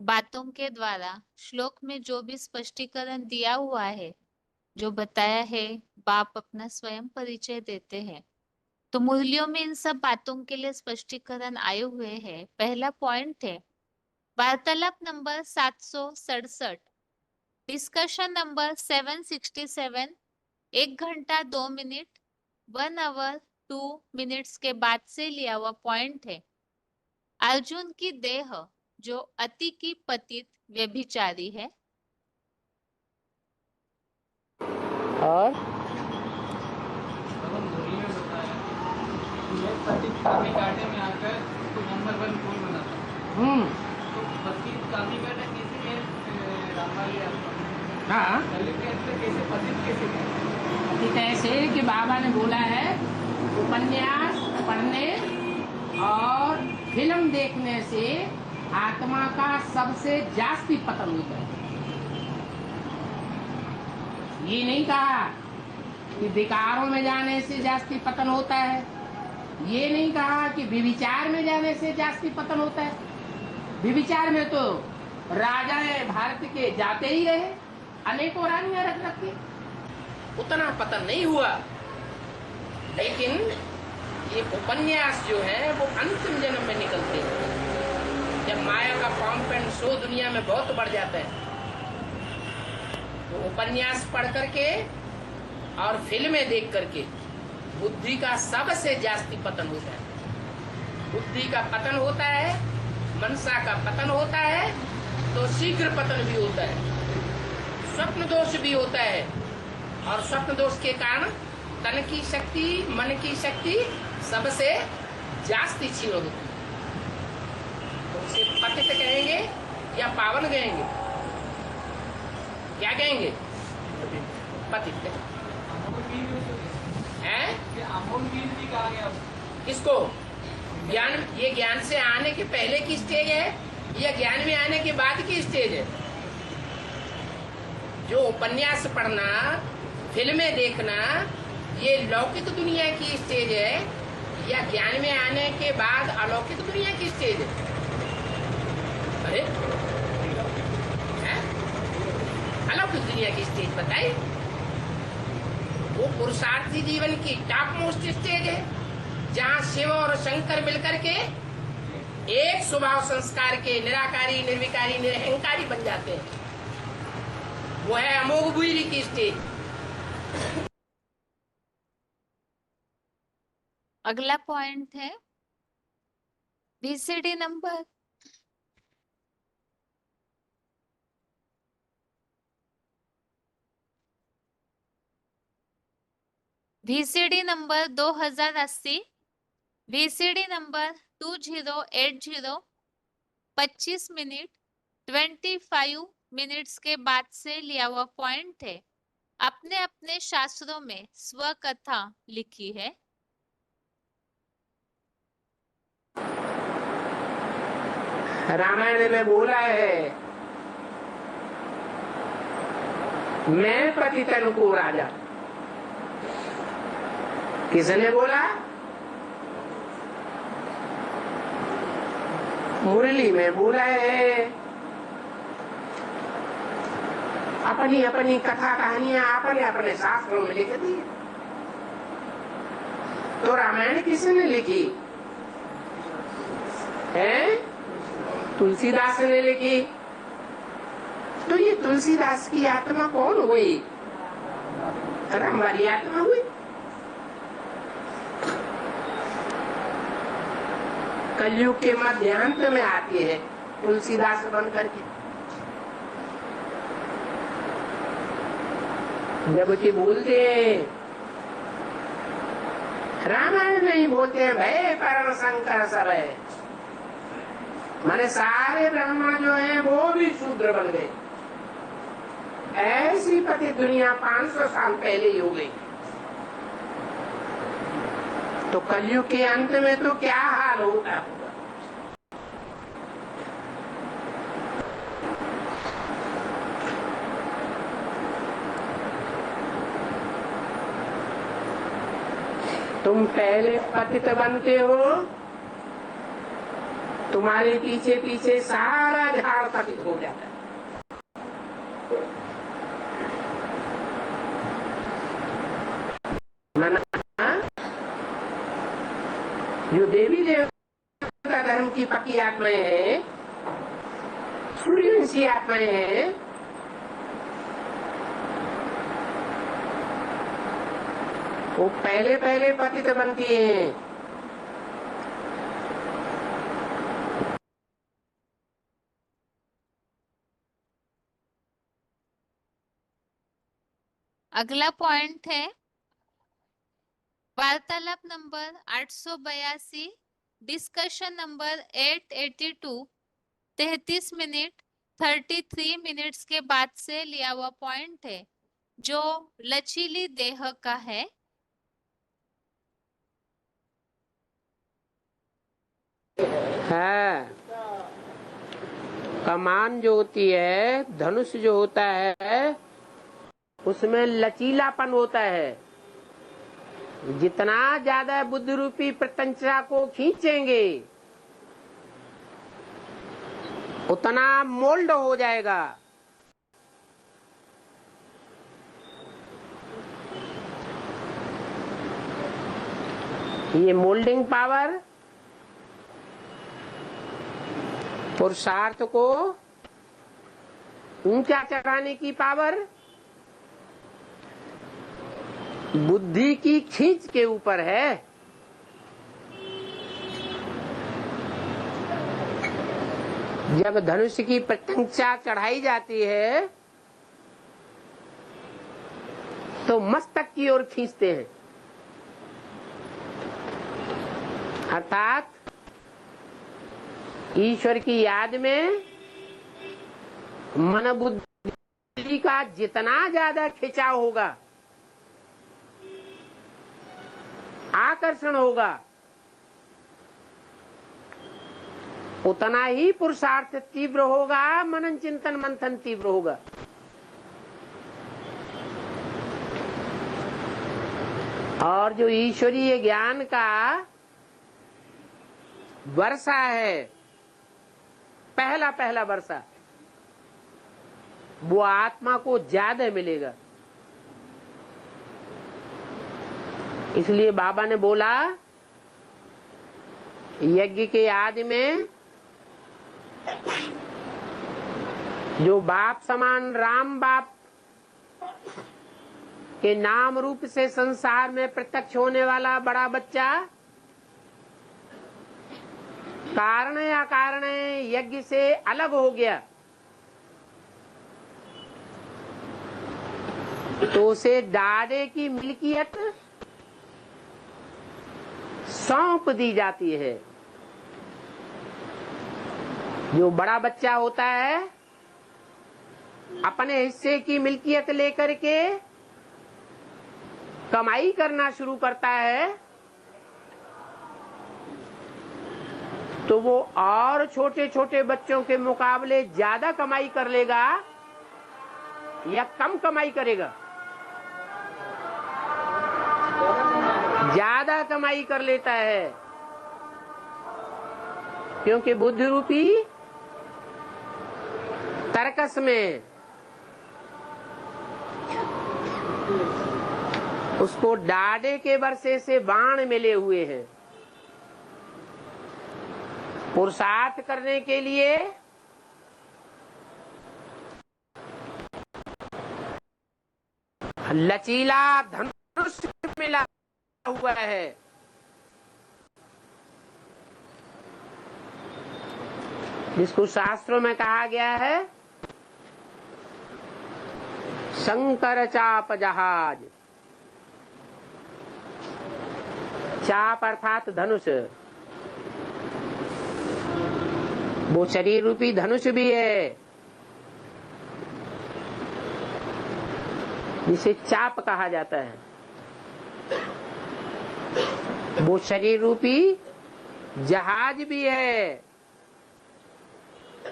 S1: बातों के द्वारा श्लोक में जो भी स्पष्टीकरण दिया हुआ है, जो बताया है, बाप अपना स्वयं परिचय देते हैं। तो मूल्यों में इन सब बातों के लिए स्पष्टीकरण आए हुए हैं। पहला पॉइंट है वार्तालाप नंबर 767, डिस्कशन नंबर 767, 1 घंटा 2 मिनट 1 आवर 2 मिनट्स के बाद से लिया हुआ पॉइंट है। अर्जुन की देह जो अति की पतित व्यभिचारी है,
S3: और
S4: काफी कांटे में आकर तो नंबर 1 गोल बनाता है। तो पतित काफी कांटे कैसे है रामवाली
S3: हाँ
S4: कैसे पतित कैसे है?
S3: ठीक है, ऐसे कि बाबा ने बोला है उपन्यास पढ़ने और फिल्म देखने से आत्मा का सबसे जास्ती पतन होता है। ये नहीं कहा कि विकारों में जाने से जास्ती पतन होता है, ये नहीं कहा कि विविचार में जाने से जास्ती पतन होता है। विविचार में तो राजा भारत के जाते ही रहे, अनेकों रानियां रख रखी, उतना पतन नहीं हुआ। लेकिन ये उपन्यास जो है वो अंतिम जन्म में निकलते हैं, जब माया का पंप एंड शो दुनिया में बहुत बढ़ जाता है। तो उपन्यास पढ़ करके और फिल्में देख करके बुद्धि का सबसे जास्ती पतन होता है। बुद्धि का पतन होता है, मनसा का पतन होता है, तो शीघ्र पतन भी होता है, स्वप्न दोष भी होता है। और स्वप्न दोष के कारण तन की शक्ति, मन की शक्ति सबसे जास्ती क्षीण होती है। तो उसे पतित कहेंगे या पावन कहेंगे? क्या कहेंगे? पतित है। किसको? ज्ञान, ये ज्ञान से आने के पहले की स्टेज है या ज्ञान में आने के बाद की स्टेज है? जो उपन्यास पढ़ना, फिल्में देखना, ये लौकिक दुनिया की स्टेज है या ज्ञान में आने के बाद अलौकिक दुनिया की स्टेज है? अरे अलौकिक दुनिया की स्टेज बताइए। वो पुरुषार्थी जीवन की टॉप मोस्ट स्टेज है, जहाँ शिव और शंकर मिलकर के एक स्वभाव संस्कार के निराकारी, निर्विकारी, निरहंकारी बन जाते हैं। वो है अमोघ बुरी की स्टेज।
S1: अगला पॉइंट है VCD number VCD number 2080, VCD number 2080, 25 minute 25 minutes के बाद से लिया हुआ पॉइंट है। अपने अपने शास्त्रों में स्वकथा लिखी है।
S3: रामायण में बोला है, मैं पतितन को राजा। किसने बोला? मुरली में बोला है। अपनी अपनी कथा कहानियां अपने अपने शास्त्रों में लिख दी। तो रामायण किसने लिखी है? तुलसीदास ने लिखी। तो ये तुलसीदास की आत्मा कौन हुई? हमारी आत्मा हुई। कलयुग के मध्यांत में आती है तुलसीदास बन करके। जब कि बोलते हैं रामायण में ही बोलते हैं भय परण शंकर सब है, माने सारे ब्राह्मण जो हैं वो भी शूद्र बन गए। ऐसी पति दुनिया 500 साल पहले ही हो गई। तो कलयुग के अंत में तो क्या हाल होता होगा। तुम पहले पतित बनते हो, तुम्हारे पीछे पीछे सारा झाड़ पतित हो जाता है। जो देवी देवता धर्म की पक्की आत्माएं हैं, सूर्यवंशी आत्माएं हैं, वो पहले पहले पतित बनती हैं।
S1: अगला पॉइंट है वार्तालाप number 882, discussion number 882, 33 minute 33 minutes के बाद से लिया हुआ पॉइंट है जो लचीली देह का है।
S3: कमान जो होती है, धनुष जो होता है, उसमें लचीलापन होता है। जितना ज्यादा बुद्धि रूपी प्रत्यंचा को खींचेंगे उतना मोल्ड हो जाएगा। ये मोल्डिंग पावर पुरुषार्थ को ऊंचा चढ़ाने की पावर बुद्धि की खींच के ऊपर है। जब धनुष की प्रत्यंचा चढ़ाई जाती है तो मस्तक की ओर खींचते हैं, अर्थात ईश्वर की याद में मन बुद्धि का जितना ज्यादा खिंचाव होगा, आकर्षण होगा, उतना ही पुरुषार्थ तीव्र होगा, मनन चिंतन मंथन तीव्र होगा। और जो ईश्वरीय ज्ञान का वर्षा है, पहला पहला वर्षा, वो आत्मा को ज्यादा मिलेगा। इसलिए बाबा ने बोला यज्ञ के आदि में जो बाप समान राम बाप के नाम रूप से संसार में प्रत्यक्ष होने वाला बड़ा बच्चा कारण या कारण यज्ञ से अलग हो गया तो उसे डाडे की मिल्कियत सौंप दी जाती है। जो बड़ा बच्चा होता है अपने हिस्से की मिल्कियत लेकर के कमाई करना शुरू करता है तो वो और छोटे छोटे बच्चों के मुकाबले ज्यादा कमाई कर लेगा या कम कमाई करेगा? ज्यादा कमाई कर लेता है, क्योंकि बुद्धि रूपी तर्कस में उसको डाडे के वर्षे से बाण मिले हुए हैं। पुरुषार्थ करने के लिए लचीला धनुष मिला हुआ है। जिसको शास्त्रों में कहा गया है शंकर चाप जहाज। चाप अर्थात धनुष, वो शरीर रूपी धनुष भी है। जिसे चाप कहा जाता है, वो शरीर रूपी जहाज भी है,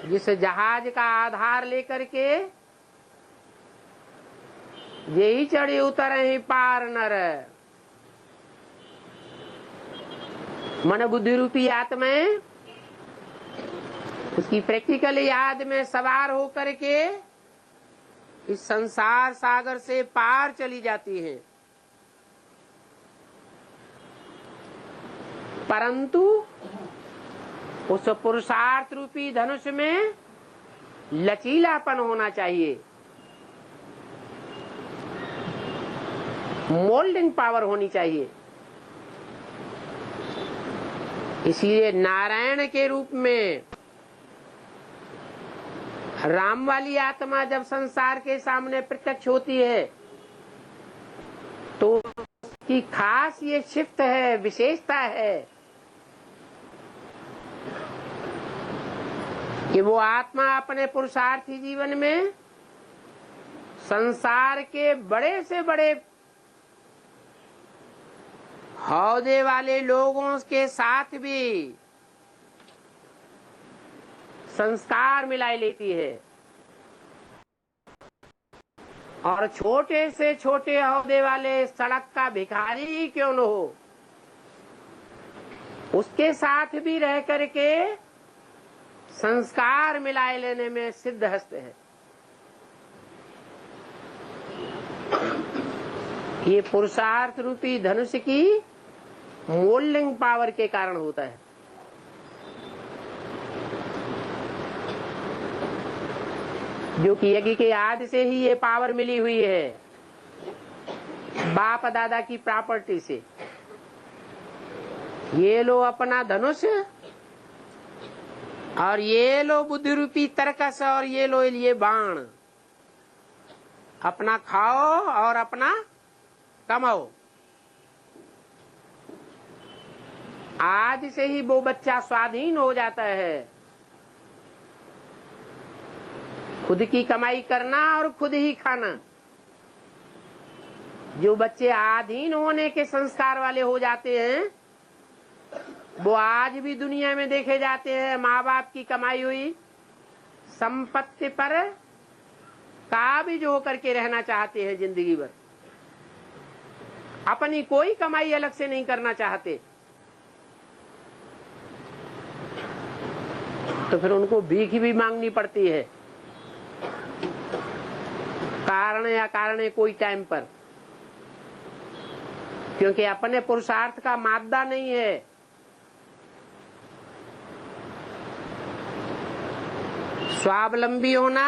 S3: जिस जहाज का आधार लेकर के यही चढ़े उतरे ही पार नर। मन बुद्धि रूपी आत्मा उसकी प्रैक्टिकल याद में सवार होकर के इस संसार सागर से पार चली जाती है, परंतु उस पुरुषार्थ रूपी धनुष में लचीलापन होना चाहिए, मोल्डिंग पावर होनी चाहिए। इसलिए नारायण के रूप में राम वाली आत्मा जब संसार के सामने प्रत्यक्ष होती है तो उसकी खास ये शिफ्ट है, विशेषता है कि वो आत्मा अपने पुरुषार्थी जीवन में संसार के बड़े से बड़े हौदे वाले लोगों के साथ भी संस्कार मिलाई लेती है, और छोटे से छोटे हौदे वाले सड़क का भिखारी ही क्यों न हो, उसके साथ भी रह करके संस्कार मिलाए लेने में सिद्ध हस्त है। ये पुरुषार्थ रूपी धनुष की मोल्डिंग पावर के कारण होता है। जो कि यज्ञ के आदि से ही ये पावर मिली हुई है, बाप दादा की प्रॉपर्टी से। ये लो अपना धनुष और ये लो बुद्धि रूपी तरकस और ये लो ये बाण, अपना खाओ और अपना कमाओ। आज से ही वो बच्चा स्वाधीन हो जाता है, खुद की कमाई करना और खुद ही खाना। जो बच्चे आधीन होने के संस्कार वाले हो जाते हैं वो आज भी दुनिया में देखे जाते हैं। माँ बाप की कमाई हुई संपत्ति पर काबिज होकर के रहना चाहते हैं जिंदगी भर, अपनी कोई कमाई अलग से नहीं करना चाहते। तो फिर उनको भीख भी मांगनी पड़ती है, कारण या कारण कोई टाइम पर, क्योंकि अपने पुरुषार्थ का मादा नहीं है। स्वावलंबी होना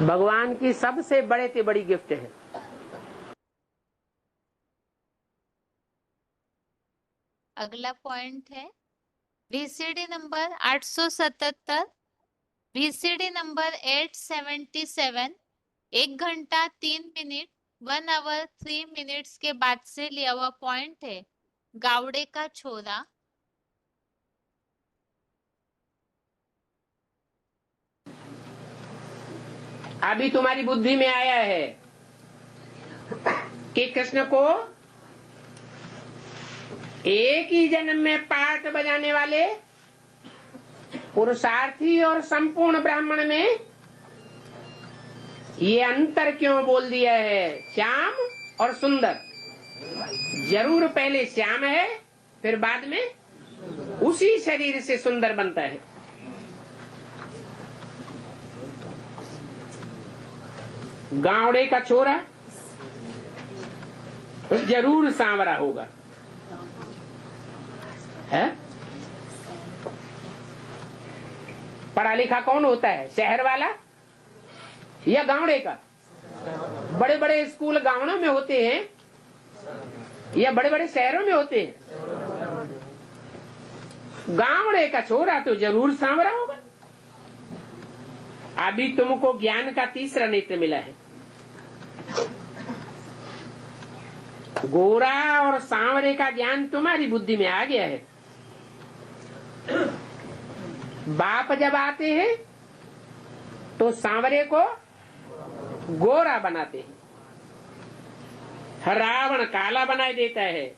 S3: भगवान की सबसे बड़े से बड़ी गिफ्ट है।
S1: अगला पॉइंट है वीसीडी नंबर 877, वीसीडी नंबर 877, 1 घंटा 3 मिनट 1 आवर 3 मिनट्स के बाद से लिया हुआ पॉइंट है गावड़े का छोरा।
S3: अभी तुम्हारी बुद्धि में आया है कि कृष्ण को एक ही जन्म में पार्ट बजाने वाले पुरुषार्थी और संपूर्ण ब्राह्मण में ये अंतर क्यों बोल दिया है, श्याम और सुंदर। जरूर पहले श्याम है, फिर बाद में उसी शरीर से सुंदर बनता है। गावड़े का छोरा जरूर सांवरा होगा, है? पढ़ा लिखा कौन होता है, शहर वाला या गावड़े का? बड़े बड़े स्कूल गांवों में होते हैं या बड़े बड़े शहरों में होते हैं? गावड़े का छोरा तो जरूर सांवरा होगा। अभी तुमको ज्ञान का तीसरा नेत्र मिला है। गोरा और सांवरे का ज्ञान तुम्हारी बुद्धि में आ गया है। बाप जब आते हैं तो सांवरे को गोरा बनाते हैं, रावण काला बनाई देता है।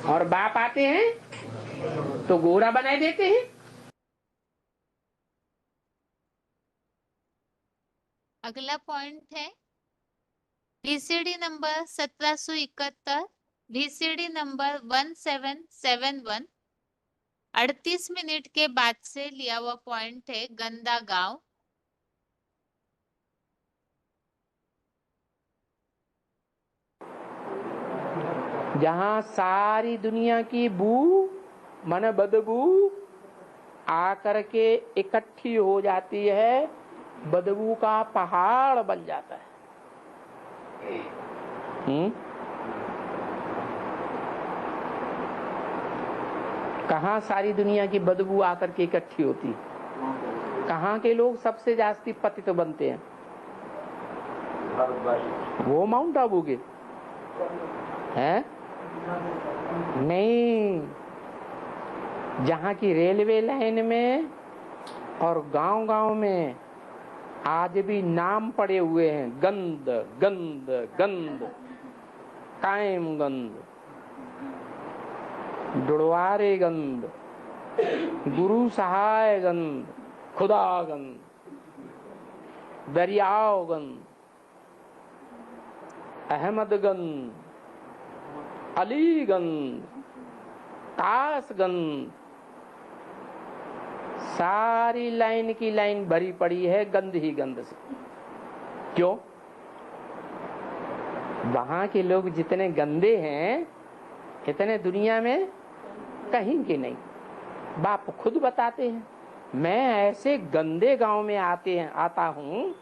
S3: और बाप आते हैं तो गोरा बनाई देते हैं।
S1: अगला पॉइंट है VCD number 1771, VCD number 1771, 38 minute के बाद से लिया हुआ पॉइंट है गंदा गांव।
S3: जहां सारी दुनिया की बू मन बदबू आकर के इकट्ठी हो जाती है, बदबू का पहाड़ बन जाता है। कहाँ सारी दुनिया की बदबू आकर के इकट्ठी होती है? कहाँ के लोग सबसे जास्ती पतित बनते हैं? वो माउंट आबू के हैं? नहीं, जहाँ की रेलवे लाइन में और गांव-गांव में आज भी नाम पड़े हुए हैं, गंद गंद गंद, कायम गंद, दुड़वारे गंद, गुरु सहाय गंद, खुदा गंद, दरियाव गंद, अहमद गंद, अलीगंज, कासगंज, सारी लाइन की लाइन भरी पड़ी है गंद ही गंद से। क्यों? वहां के लोग जितने गंदे हैं इतने दुनिया में कहीं के नहीं। बाप खुद बताते हैं, मैं ऐसे गंदे गांव में आता हूं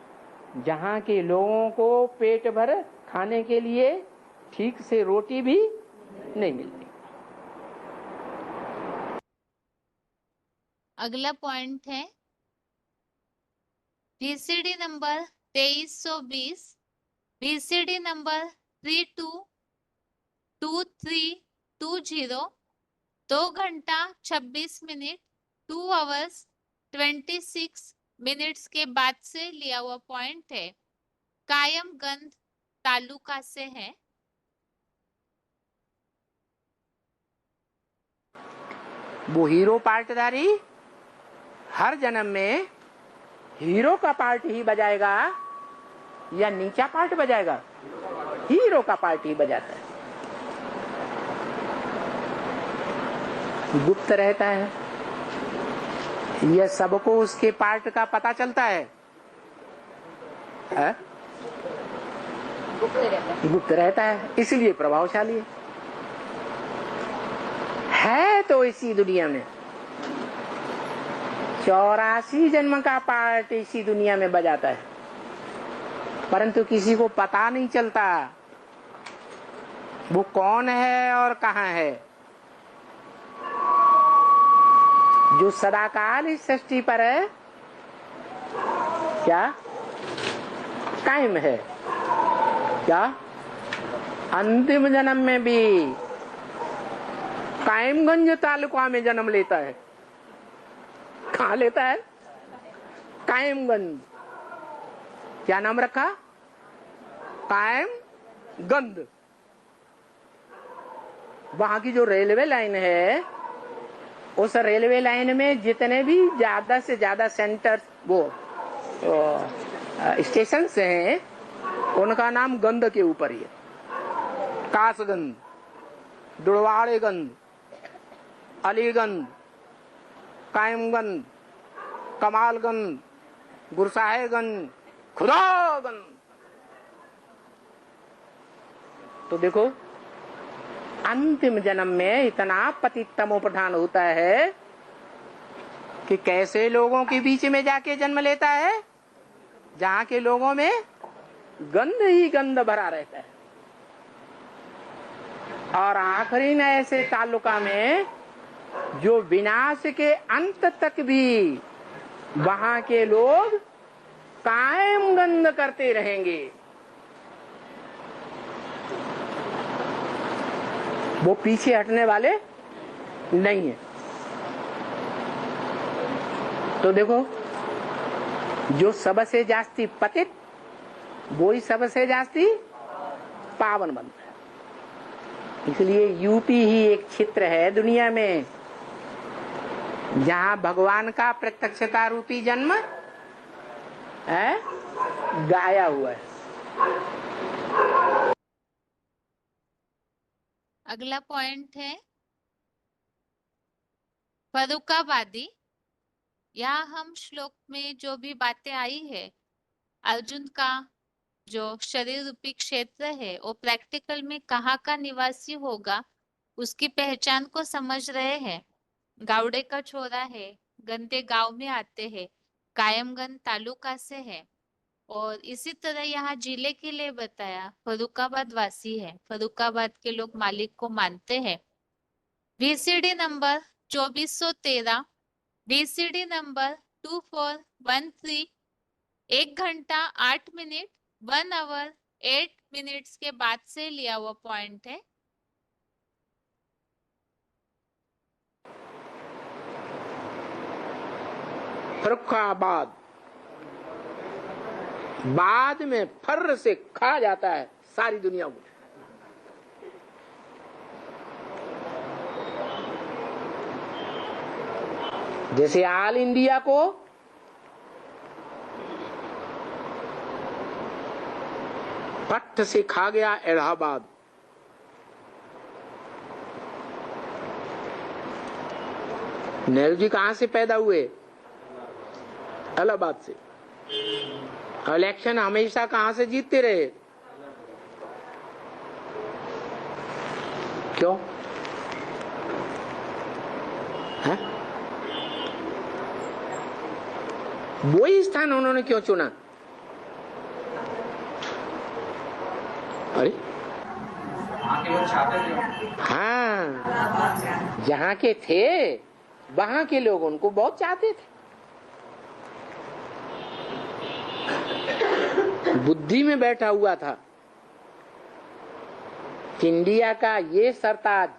S3: जहां के लोगों को पेट भर खाने के लिए ठीक से रोटी भी नहीं मिलती।
S1: अगला पॉइंट है VCD नंबर 2320, VCD नंबर 322320, 2 घंटा 26 मिनट, 2 आवर्स 26 मिनट्स के बाद से लिया हुआ पॉइंट है। कायमगंज तालुका से है।
S3: वो हीरो पार्टदारी हर जन्म में हीरो का पार्ट ही बजाएगा या नीचा पार्ट बजाएगा? हीरो का पार्ट ही बजाता है। गुप्त रहता है, यह सबको उसके पार्ट का पता चलता है, गुप्त रहता है, इसलिए प्रभावशाली है। तो इसी दुनिया में 84 जन्म का पार्ट इसी दुनिया में बजाता है, परंतु किसी को पता नहीं चलता वो कौन है और कहाँ है। जो सदाकाल इस सृष्टि पर है, क्या कायम है, क्या अंतिम जन्म में भी कायमगंज तालुका में जन्म लेता है। कहाँ लेता है? कायमगंज। क्या नाम रखा? कायमगंज। वहां की जो रेलवे लाइन है, उस रेलवे लाइन में जितने भी ज्यादा से ज्यादा सेंटर वो स्टेशन हैं, उनका नाम गंद के ऊपर ही है। कासगंज, दुड़वाड़ेगंज, अलीगंज, कायमगंज, कमालगंज, गुरसाहेगंज, खुदागंज। तो देखो, अंतिम जन्म में इतना पतित तमोप्रधान होता है कि कैसे लोगों के बीच में जाके जन्म लेता है, जहां के लोगों में गंध ही गंध भरा रहता है। और आखिरी में ऐसे तालुका में जो विनाश के अंत तक भी वहां के लोग कायम गंध करते रहेंगे। वो पीछे हटने वाले नहीं है। तो देखो, जो सबसे जास्ती पतित वो ही सबसे जास्ती पावन बनता है। इसलिए यूपी ही एक क्षेत्र है दुनिया में जहां भगवान का प्रत्यक्षता रूपी जन्म है गाया हुआ है।
S1: अगला पॉइंट है फर्रुखाबादी। यहाँ हम श्लोक में जो भी बातें आई है, अर्जुन का जो शरीर रूपी क्षेत्र है वो प्रैक्टिकल में कहाँ का निवासी होगा उसकी पहचान को समझ रहे हैं। गावड़े का छोरा है, गंदे गांव में आते हैं, कायमगंज तालुका से है। और इसी तरह यहाँ जिले के लिए बताया फर्रुखाबाद वासी है, फर्रुखाबाद के लोग मालिक को मानते हैं। VCD नंबर 2413, VCD नंबर 2413, 1 घंटा 8 मिनट 1 आवर 8 मिनट्स के बाद से लिया हुआ पॉइंट है।
S3: फर्रुखाबाद बाद में फर्र से खा जाता है सारी दुनिया को। जैसे ऑल इंडिया को पट्ट से खा गया इलाहाबाद। नेहरू जी कहां से पैदा हुए? इलाहाबाद से। इलेक्शन हमेशा कहां से जीतते रहे? क्यों है? वही स्थान उन्होंने क्यों चुना? अरे हाँ, जहाँ के थे वहां के लोग उनको बहुत चाहते थे। बुद्धि में बैठा हुआ था कि इंडिया का ये सरताज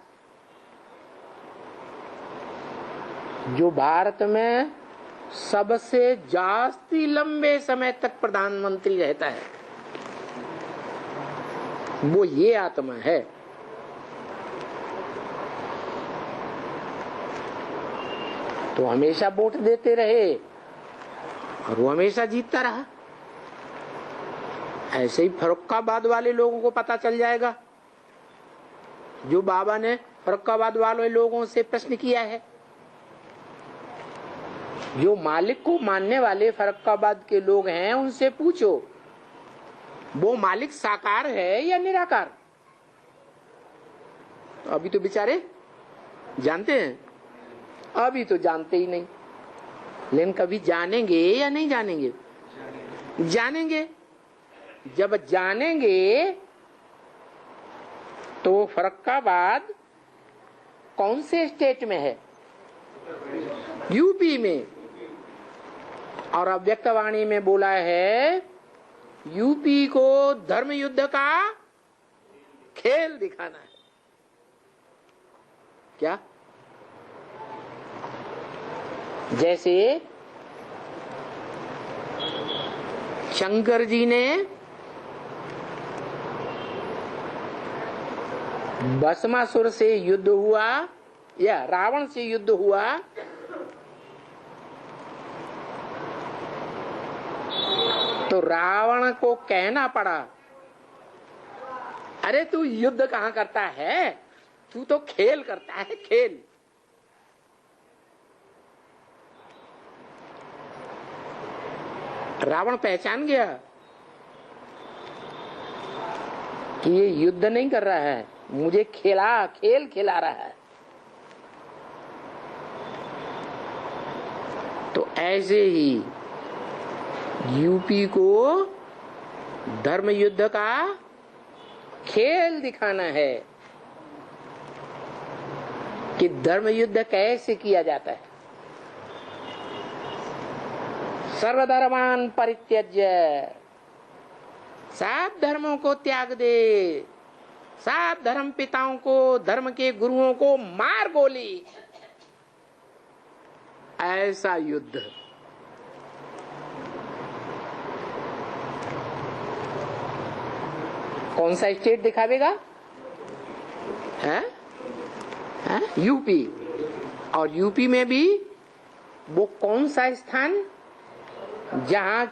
S3: जो भारत में सबसे जास्ती लंबे समय तक प्रधानमंत्री रहता है वो ये आत्मा है। तो हमेशा वोट देते रहे और वो हमेशा जीतता रहा। ऐसे ही फर्रुखाबाद वाले लोगों को पता चल जाएगा। जो बाबा ने फर्रुखाबाद वाले लोगों से प्रश्न किया है, जो मालिक को मानने वाले फर्रुखाबाद के लोग हैं उनसे पूछो वो मालिक साकार है या निराकार? अभी तो बेचारे जानते हैं, अभी तो जानते ही नहीं, लेकिन कभी जानेंगे या नहीं जानेंगे? जानेंगे। जब जानेंगे तो फर्रुखाबाद कौन से स्टेट में है? यूपी में। और अव्यक्तवाणी में बोला है यूपी को धर्म युद्ध का खेल दिखाना है। क्या? जैसे शंकर जी ने भस्मासुर से युद्ध हुआ या रावण से युद्ध हुआ, तो रावण को कहना पड़ा अरे तू युद्ध कहां करता है, तू तो खेल करता है, खेल। रावण पहचान गया कि ये युद्ध नहीं कर रहा है, मुझे खेल खिला रहा है। तो ऐसे ही यूपी को धर्म युद्ध का खेल दिखाना है कि धर्म युद्ध कैसे किया जाता है। सर्वधर्मान परित्यज्य, सब धर्मों को त्याग दे सब धर्म पिताओं को, धर्म के गुरुओं को मार गोली। ऐसा युद्ध। कौन सा स्टेट दिखावेगा? है? यूपी। और यूपी में भी वो कौन सा स्थान जहां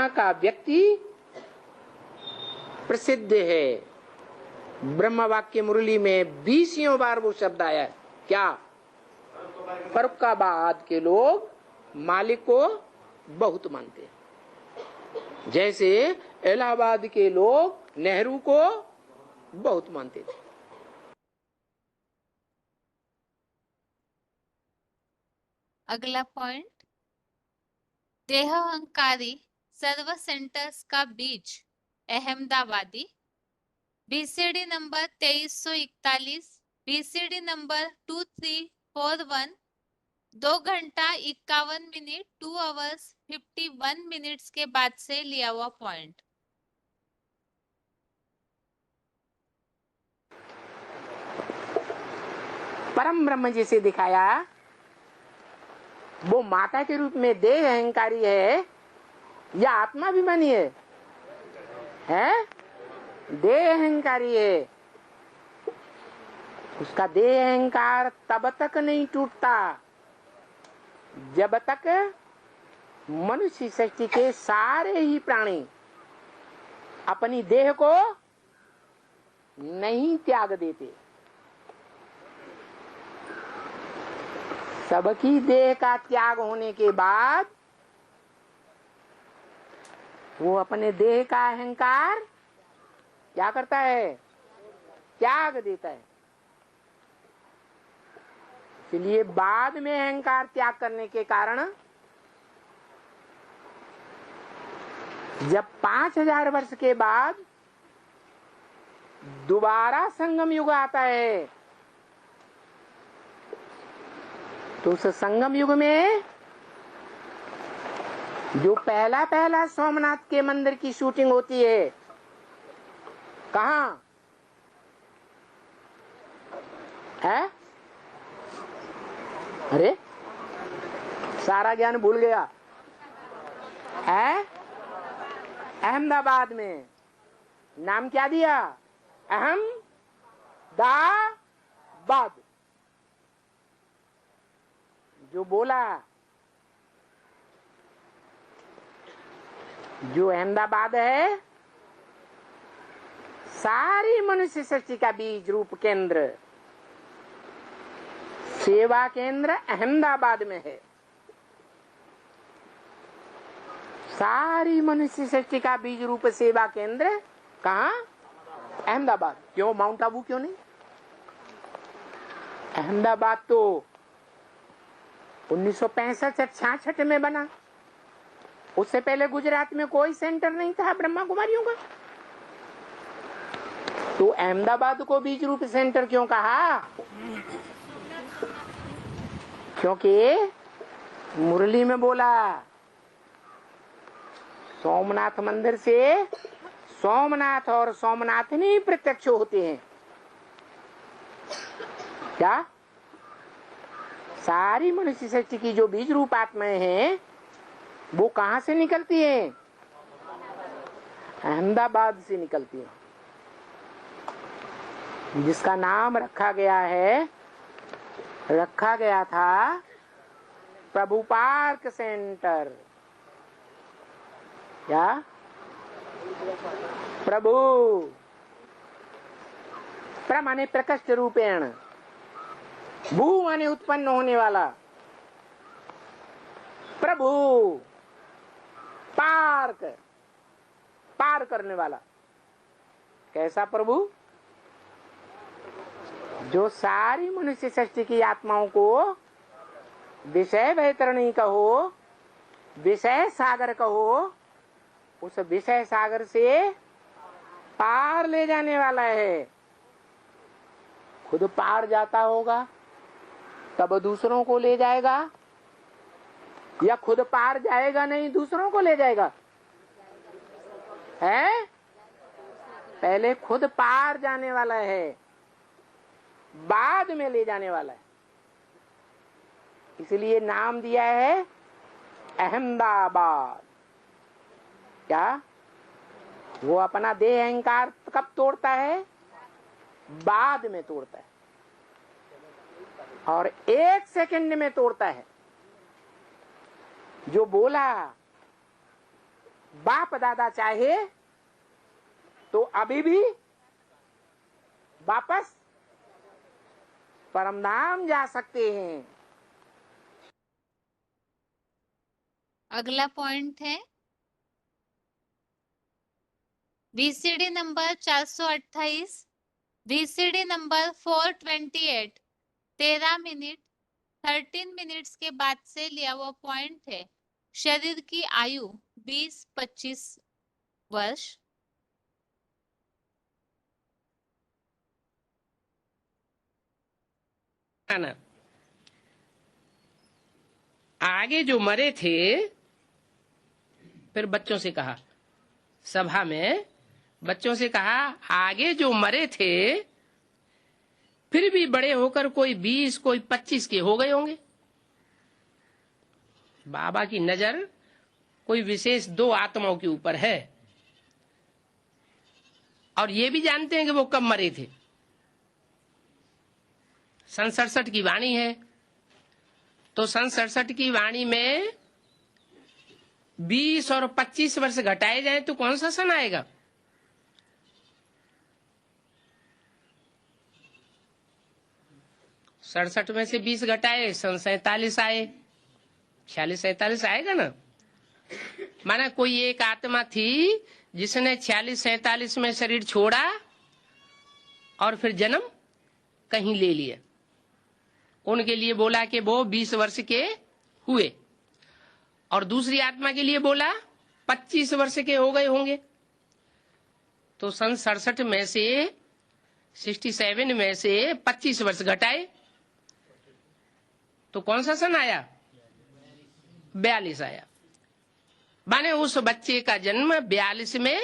S3: का व्यक्ति प्रसिद्ध है। ब्रह्म वाक्य मुरली में 20 बार वो शब्द आया है। क्या? फर्रुखाबाद के लोग मालिक को बहुत मानते हैं, जैसे इलाहाबाद के लोग नेहरू को बहुत मानते थे।
S1: अगला पॉइंट, देहअहंकारी सर्व सेंटर्स का बीज Ahmedabadi. BCD number 2341, BCD number 2341, 2 घंटा 51 मिनट 2 आवर्स 51 मिनट्स के बाद से लिया हुआ पॉइंट।
S3: परम ब्रह्म जिसे दिखाया वो माता के रूप में देह अहंकारी है या आत्माभिमानी है? देह अहंकारी है। उसका देह अहंकार तब तक नहीं टूटता जब तक मनुष्य सृष्टि के सारे ही प्राणी अपनी देह को नहीं त्याग देते। सबकी देह का त्याग होने के बाद वो अपने देह का अहंकार क्या करता है? त्याग देता है। इसलिए बाद में अहंकार त्याग करने के कारण जब 5000 वर्ष के बाद दोबारा संगम युग आता है तो उस संगम युग में जो पहला सोमनाथ के मंदिर की शूटिंग होती है, कहाँ है? अरे सारा ज्ञान भूल गया। है अहमदाबाद में। नाम क्या दिया? अहमदाबाद। जो बोला, जो अहमदाबाद है सारी मनुष्य सृष्टि का बीज रूप केंद्र, सेवा केंद्र अहमदाबाद में है। सारी मनुष्य सृष्टि का बीज रूप सेवा केंद्र कहाँ? अहमदाबाद। क्यों माउंट आबू क्यों नहीं? अहमदाबाद तो 1965-66 में बना। उससे पहले गुजरात में कोई सेंटर नहीं था ब्रह्मा कुमारियों का। तो अहमदाबाद को बीज रूप सेंटर क्यों कहा? क्योंकि मुरली में बोला सोमनाथ मंदिर से सोमनाथ और सोमनाथनी प्रत्यक्ष होते हैं। क्या? सारी मनुष्य सृष्टि की जो बीज रूप आत्माएं हैं वो कहां से निकलती है? अहमदाबाद से निकलती है, जिसका नाम रखा गया था प्रभु पार्क सेंटर। क्या? प्रभु माने प्रकट रूपेण, भू माने उत्पन्न होने वाला, प्रभु पार्क पार करने वाला। कैसा प्रभु? जो सारी मनुष्य सृष्टि की आत्माओं को विषय वैतरणी कहो, विषय सागर कहो, उस विषय सागर से पार ले जाने वाला है। खुद पार जाता होगा तब दूसरों को ले जाएगा, या खुद पार जाएगा नहीं दूसरों को ले जाएगा? है पहले खुद पार जाने वाला है, बाद में ले जाने वाला है। इसलिए नाम दिया है अहमदाबाद। क्या वो अपना देह अहंकार कब तोड़ता है? बाद में तोड़ता है, और 1 सेकंड में तोड़ता है। जो बोला बाप दादा चाहे तो अभी भी वापस परमधाम जा सकते हैं।
S1: अगला पॉइंट है VCD number 428, VCD number 428, 13 minute 13 minutes के बाद से लिया हुआ पॉइंट है। शरीर की आयु 20-25 वर्ष।
S3: ना आगे जो मरे थे, फिर बच्चों से कहा, सभा में बच्चों से कहा, आगे जो मरे थे फिर भी बड़े होकर कोई 20 कोई 25 के हो गए होंगे। बाबा की नजर कोई विशेष 2 आत्माओं के ऊपर है, और ये भी जानते हैं कि वो कब मरे थे। सन 67 की वाणी है, तो सन 67 की वाणी में 20 और 25 वर्ष घटाए जाए तो कौन सा सन आएगा? सड़सठ में से 20 घटाए, सन 47 आए, 46-47 आएगा ना। माना कोई एक आत्मा थी जिसने 46-47 में शरीर छोड़ा और फिर जन्म कहीं ले लिया। उनके लिए बोला कि वो 20 वर्ष के हुए, और दूसरी आत्मा के लिए बोला 25 वर्ष के हो गए होंगे। तो सन 67 में से 67 में से 25 वर्ष घटाए तो कौन सा सन आया? 42 आया। माने उस बच्चे का जन्म 42 में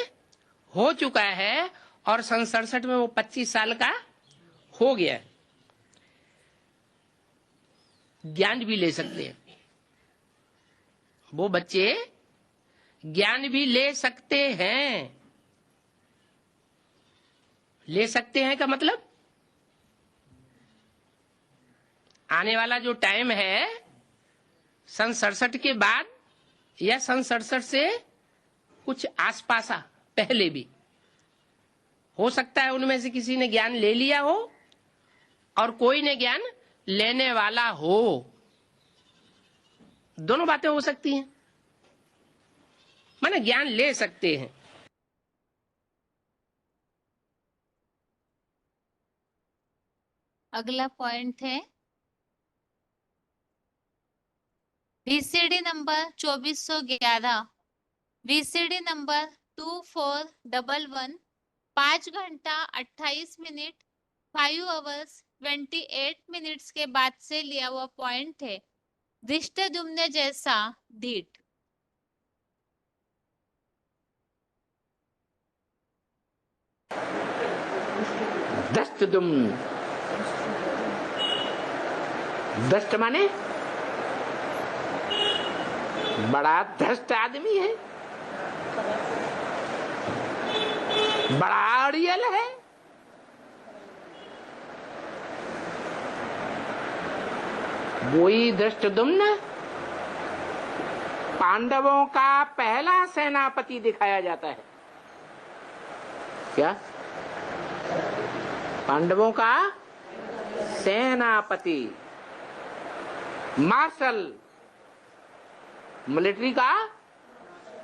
S3: हो चुका है, और सन 67 में वो 25 साल का हो गया। ज्ञान भी ले सकते हैं वो बच्चे, ज्ञान भी ले सकते हैं। ले सकते हैं का मतलब आने वाला जो टाइम है सन 67 के बाद या सन 67 से कुछ आसपास पहले भी हो सकता है उनमें से किसी ने ज्ञान ले लिया हो और कोई ने ज्ञान लेने वाला हो। दोनों बातें हो सकती हैं, माने ज्ञान ले सकते हैं।
S1: अगला पॉइंट है वीसीडी नंबर 2411, वीसीडी नंबर 2411, 5 घंटा 28 मिनट 5 आवर्स 28 मिनट्स के बाद से लिया हुआ पॉइंट है। धृष्टद्युम्न जैसा ढीठ।
S3: धृष्टद्युम्न, धृष्ट माने बड़ा धृष्ट आदमी है, बड़ा अड़ियल है। वही धृष्टद्युम्न पांडवों का पहला सेनापति दिखाया जाता है। क्या? पांडवों का सेनापति, मार्शल, मिलिट्री का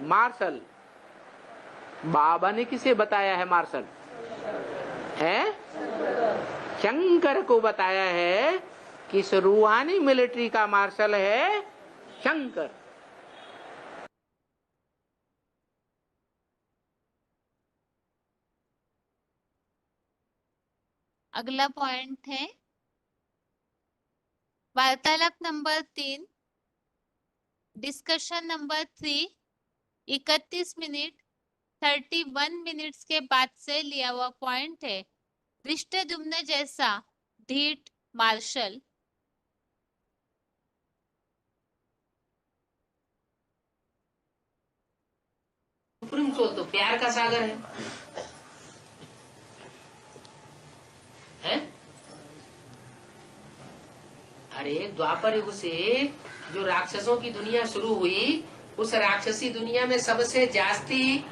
S3: मार्शल। बाबा ने किसे बताया है मार्शल? है शंकर को बताया है कि इस रूहानी मिलिट्री का मार्शल है शंकर।
S1: अगला पॉइंट है वार्तालाप number 3, discussion number 3, 31 minute 31 minutes के बाद से लिया हुआ पॉइंट है। धृष्टद्युम्न जैसा ढीठ मार्शल।
S3: सुप्रीम सोल तो प्यार का सागर है? अरे द्वापर युग से जो राक्षसों की दुनिया शुरू हुई, उस राक्षसी दुनिया में सबसे जास्ती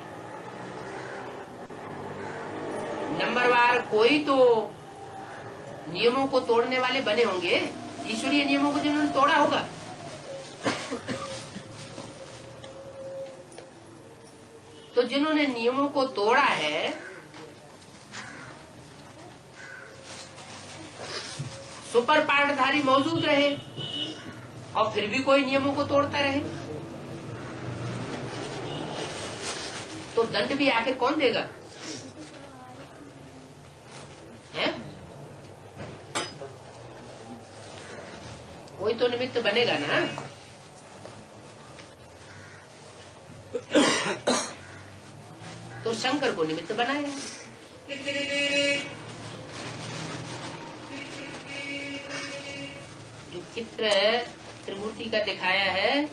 S3: नंबरवार कोई तो नियमों को तोड़ने वाले बने होंगे, ईश्वरीय नियमों को जिन्होंने तोड़ा होगा। तो जिन्होंने नियमों को तोड़ा है, सुपर पाठधारी मौजूद रहे और फिर भी कोई नियमों को तोड़ता रहे, तो दंड भी आखिर कौन देगा? है? कोई तो निमित्त बनेगा ना। तो शंकर को निमित्त बनाया। जो चित्र त्रिमूर्ति का दिखाया है,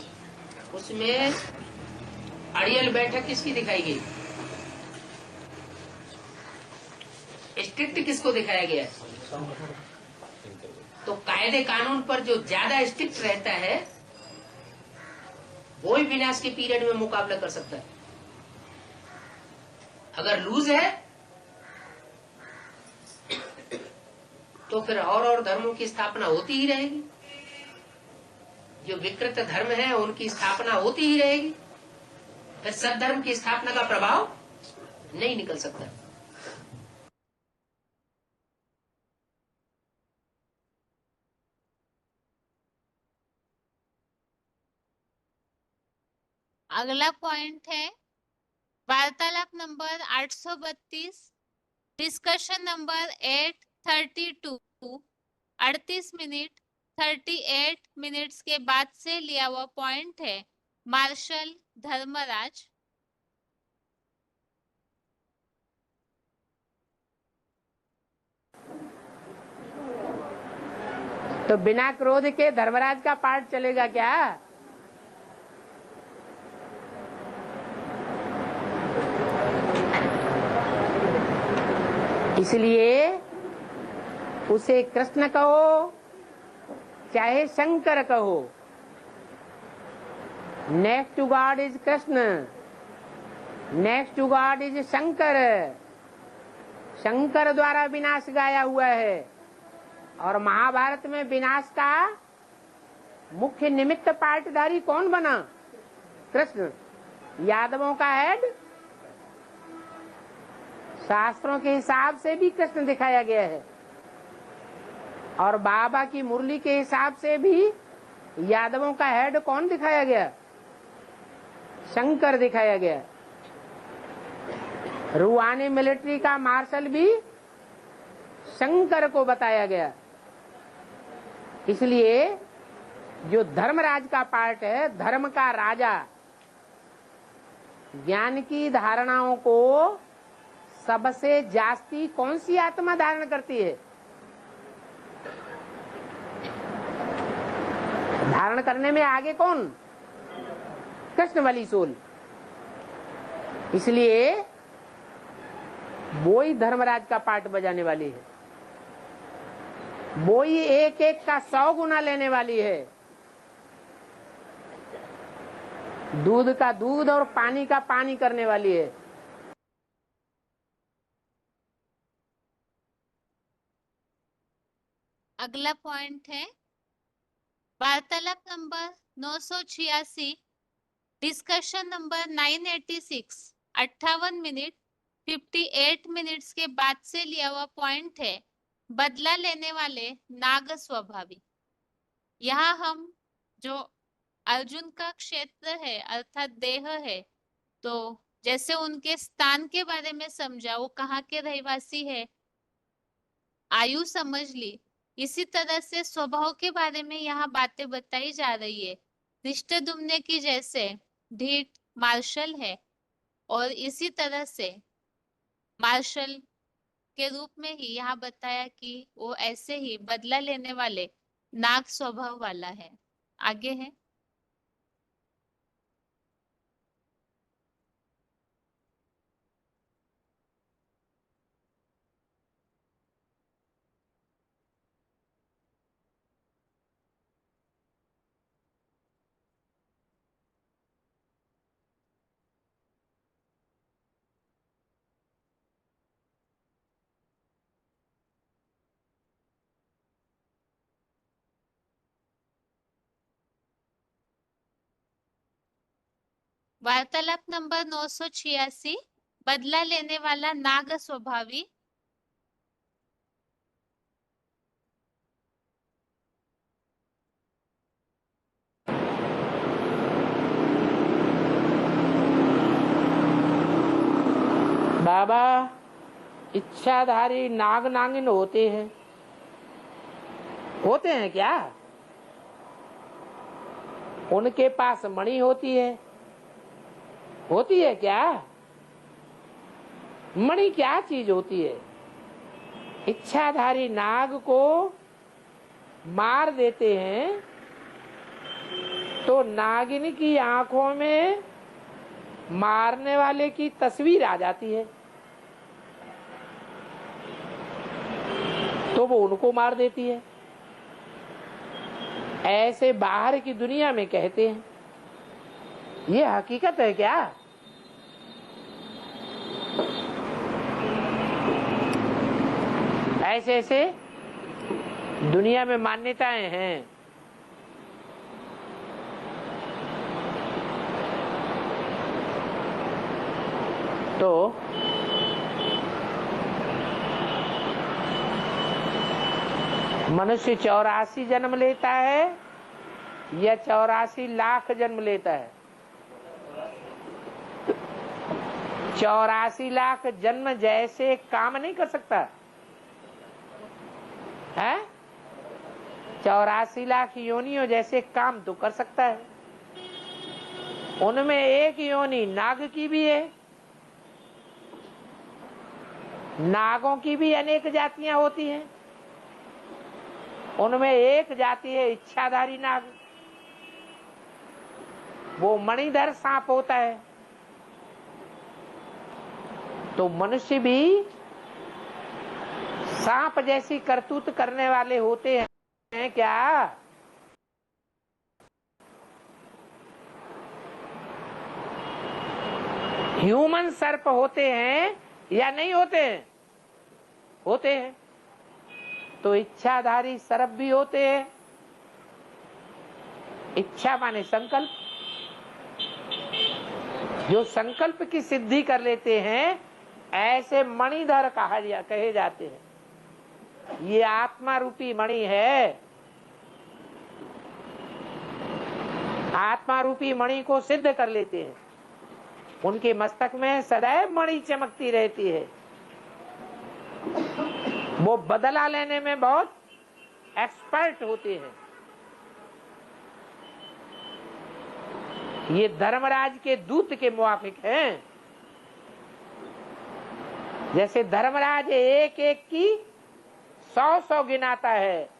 S3: उसमें अड़ियल बैठक किसकी दिखाई गई? स्ट्रिक्ट किसको दिखाया गया? तो कायदे कानून पर जो ज्यादा स्ट्रिक्ट रहता है, वो ही विनाश के पीरियड में मुकाबला कर सकता है। अगर लूज है तो फिर और धर्मों की स्थापना होती ही रहेगी। जो विकृत धर्म है उनकी स्थापना होती ही रहेगी। फिर सद्धर्म की स्थापना का प्रभाव नहीं निकल सकता।
S1: अगला पॉइंट है वार्तालाप number 832, discussion number 832, 38 minute 38 minutes के बाद से लिया हुआ पॉइंट है मार्शल धर्मराज।
S3: तो बिना क्रोध के धर्मराज का पाठ चलेगा क्या? इसलिए उसे कृष्ण कहो चाहे शंकर कहो, next to God is Krishna, next to God is Shankar. Shankar द्वारा विनाश गाया हुआ है और महाभारत में विनाश का मुख्य निमित्त पाठधारी कौन बना? कृष्ण। यादवों का हेड शास्त्रों के हिसाब से भी कृष्ण दिखाया गया है और बाबा की मुरली के हिसाब से भी यादवों का हेड कौन दिखाया गया? शंकर दिखाया गया। रुआनी मिलिट्री का मार्शल भी शंकर को बताया गया। इसलिए जो धर्मराज का पार्ट है, धर्म का राजा, ज्ञान की धारणाओं को सबसे जास्ती कौन सी आत्मा धारण करती है? धारण करने में आगे कौन? कृष्ण वाली सोल। इसलिए वो ही धर्मराज का पार्ट बजाने वाली है, वो ही एक एक का 100 गुना लेने वाली है। दूध का दूध और पानी का पानी करने वाली है।
S1: अगला पॉइंट है वार्तालाप number 986, discussion number 986, 58 minute 58 minutes के बाद से लिया हुआ पॉइंट है बदला लेने वाले नाग स्वभावी। यहाँ हम जो अर्जुन का क्षेत्र है अर्थात देह है, तो जैसे उनके स्थान के बारे में समझा, वो कहाँ के रहवासी है, आयु समझ ली, इसी तरह से स्वभाव के बारे में यहाँ बातें बताई जा रही है। धृष्टद्युम्न की जैसे ढीठ मार्शल है, और इसी तरह से मार्शल के रूप में ही यहाँ बताया कि वो ऐसे ही बदला लेने वाले नाग स्वभाव वाला है। आगे है। वार्तालाप नंबर 986, बदला लेने वाला नाग स्वभावी।
S3: बाबा, इच्छाधारी नाग नागिन होते हैं क्या? उनके पास मणि होती है क्या? मणि क्या चीज होती है? इच्छाधारी नाग को मार देते हैं तो नागिन की आंखों में मारने वाले की तस्वीर आ जाती है, तो वो उनको मार देती है। ऐसे बाहर की दुनिया में कहते हैं, ये हकीकत है क्या? ऐसे ऐसे दुनिया में मान्यताएं हैं। तो मनुष्य 84 जन्म लेता है या 84 लाख जन्म लेता है? 84 लाख जन्म जैसे काम नहीं कर सकता है? 84 लाख योनियों जैसे काम तो कर सकता है। उनमें एक योनि नाग की भी है। नागों की भी अनेक जातियां होती हैं। उनमें एक जाति है इच्छाधारी नाग, वो मणिधर सांप होता है। तो मनुष्य भी सांप जैसी करतूत करने वाले होते हैं क्या? ह्यूमन सर्प होते हैं या नहीं होते हैं? होते हैं। तो इच्छाधारी सर्प भी होते हैं। इच्छा माने संकल्प, जो संकल्प की सिद्धि कर लेते हैं ऐसे मणिधर कहे जाते हैं। ये आत्मा रूपी मणि है। आत्मा रूपी मणि को सिद्ध कर लेते हैं। उनके मस्तक में सदैव मणि चमकती रहती है। वो बदला लेने में बहुत एक्सपर्ट होते हैं। ये धर्मराज के दूत के मुआफिक हैं। जैसे धर्मराज एक एक की 100 गिनाता है,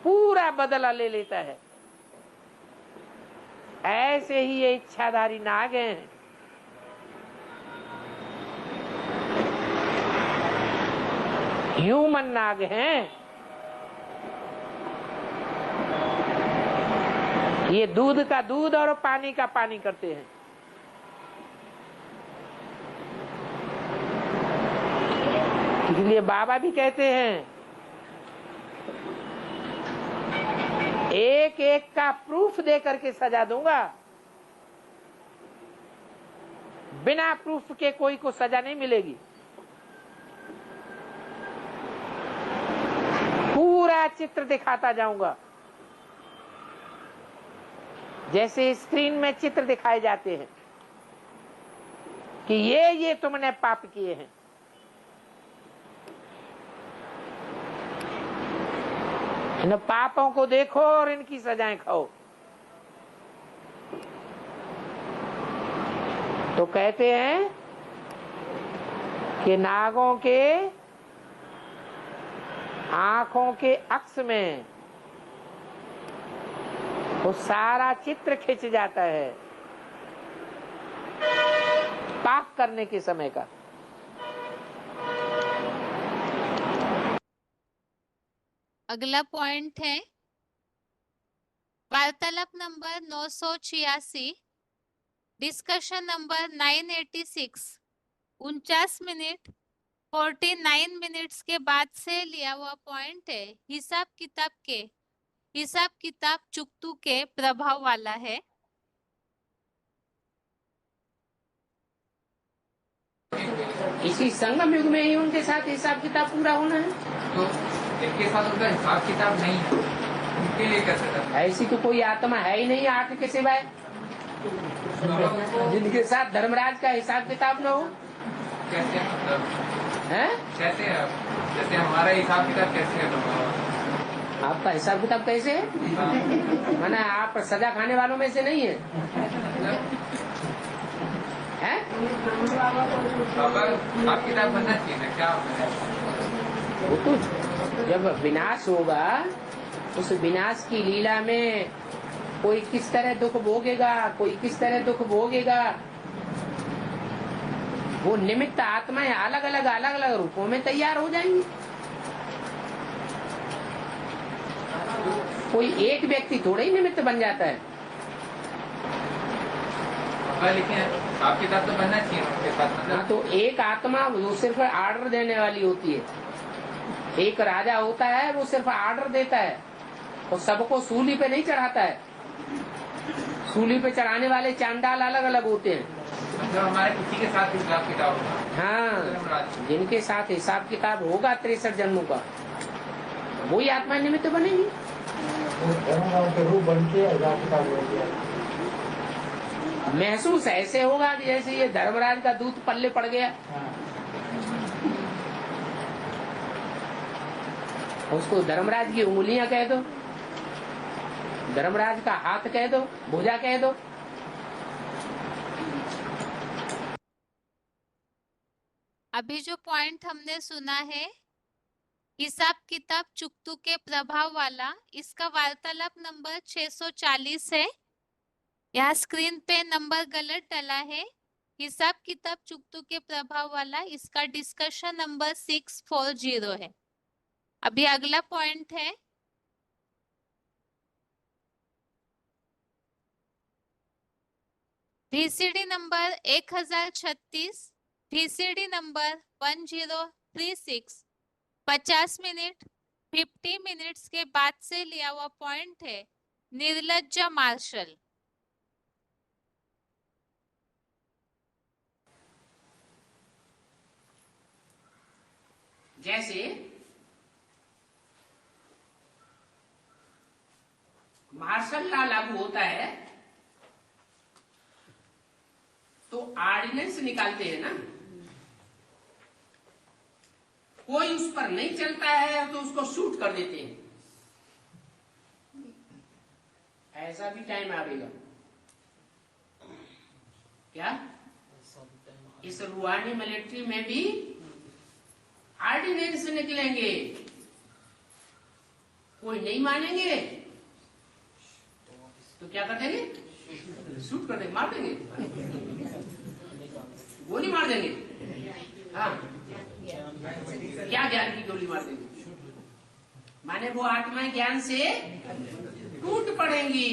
S3: पूरा बदला ले लेता है, ऐसे ही ये इच्छाधारी नाग हैं। ह्यूमन नाग हैं। ये दूध का दूध और पानी का पानी करते हैं। इसलिए बाबा भी कहते हैं एक एक का प्रूफ दे करके सजा दूंगा, बिना प्रूफ के कोई को सजा नहीं मिलेगी। पूरा चित्र दिखाता जाऊंगा, जैसे स्क्रीन में चित्र दिखाए जाते हैं कि ये तुमने पाप किए हैं। इन पापों को देखो और इनकी सजाएं खाओ। तो कहते हैं कि नागों के आंखों के अक्स में वो सारा चित्र खिंच जाता है पाक करने के समय का।
S1: अगला पॉइंट है वार्तालाप number 986, discussion number 986, 49 minute 49 minutes के बाद से लिया हुआ पॉइंट है। हिसाब किताब चुकतू के प्रभाव वाला है।
S3: इसी संगम युग में ही उनके साथ हिसाब किताब पूरा होना है।
S4: तो इनके साथ उनका हिसाब किताब नहीं है, उनके लिए कैसे करना है?
S3: ऐसी तो कोई आत्मा है ही नहीं आंख के सिवाय जिनके साथ धर्मराज का हिसाब किताब न हो।
S4: कैसे मतलब
S3: है
S4: कैसे है? जैसे हमारा हिसाब किताब कैसे है?
S3: आपका हिसाब किताब कैसे है? माना आप सजा खाने वालों में से नहीं है, है?
S4: हिसाब किताब बनना चाहिए ना, क्या होता है?
S3: वो तो जब विनाश होगा उस विनाश की लीला में कोई किस तरह दुख भोगेगा, कोई किस तरह दुख भोगेगा, वो निमित्त आत्माएं अलग अलग रूपों में तैयार हो जाएंगी। कोई एक व्यक्ति थोड़ा ही निमित्त बन जाता है।
S4: लेकिन हिसाब किताब तो बनना चाहिए उनके साथ।
S3: हाँ, तो एक आत्मा वो सिर्फ आर्डर देने वाली होती है। एक राजा होता है वो सिर्फ आर्डर देता है और सबको सूली पे नहीं चढ़ाता है। सूली पे चढ़ाने वाले चांडाल अलग अलग होते हैं।
S4: मतलब हमारे किसी के साथ हिसाब किताब होगा।
S3: हाँ, जिनके साथ हिसाब किताब होगा 63 जन्मों का वही आत्मा निमित्त बनेगी। महसूस ऐसे होगा कि जैसे ये धर्मराज का दूध पल्ले पड़ गया। उसको धर्मराज की उंगलियां कह दो, धर्मराज का हाथ कह दो, भुजा कह दो।
S1: अभी जो पॉइंट हमने सुना है हिसाब किताब चुकतू के प्रभाव वाला, इसका वार्तालाप नंबर 640 है। यहाँ स्क्रीन पे नंबर गलत डला है। हिसाब किताब चुकतू के प्रभाव वाला इसका डिस्कशन नंबर 640 है। अभी अगला पॉइंट है VCD number 1036, VCD number 1036, 50 minute 50 minutes के बाद से लिया हुआ पॉइंट है निर्लज्ज मार्शल।
S3: जैसे मार्शल लॉ लागू होता है तो ऑर्डिनेंस निकालते हैं ना, कोई उस पर नहीं चलता है तो उसको शूट कर देते हैं। ऐसा भी टाइम आएगा क्या? इस रूहानी मिलिट्री में भी ऑर्डिनेंस निकलेंगे, कोई नहीं मानेंगे तो क्या कर देंगे? शूट कर देंगे, मार देंगे, गोली मार देंगे। हाँ, क्या ज्ञान की गोली मार देंगे? माने वो आत्माएं ज्ञान से टूट पड़ेंगी,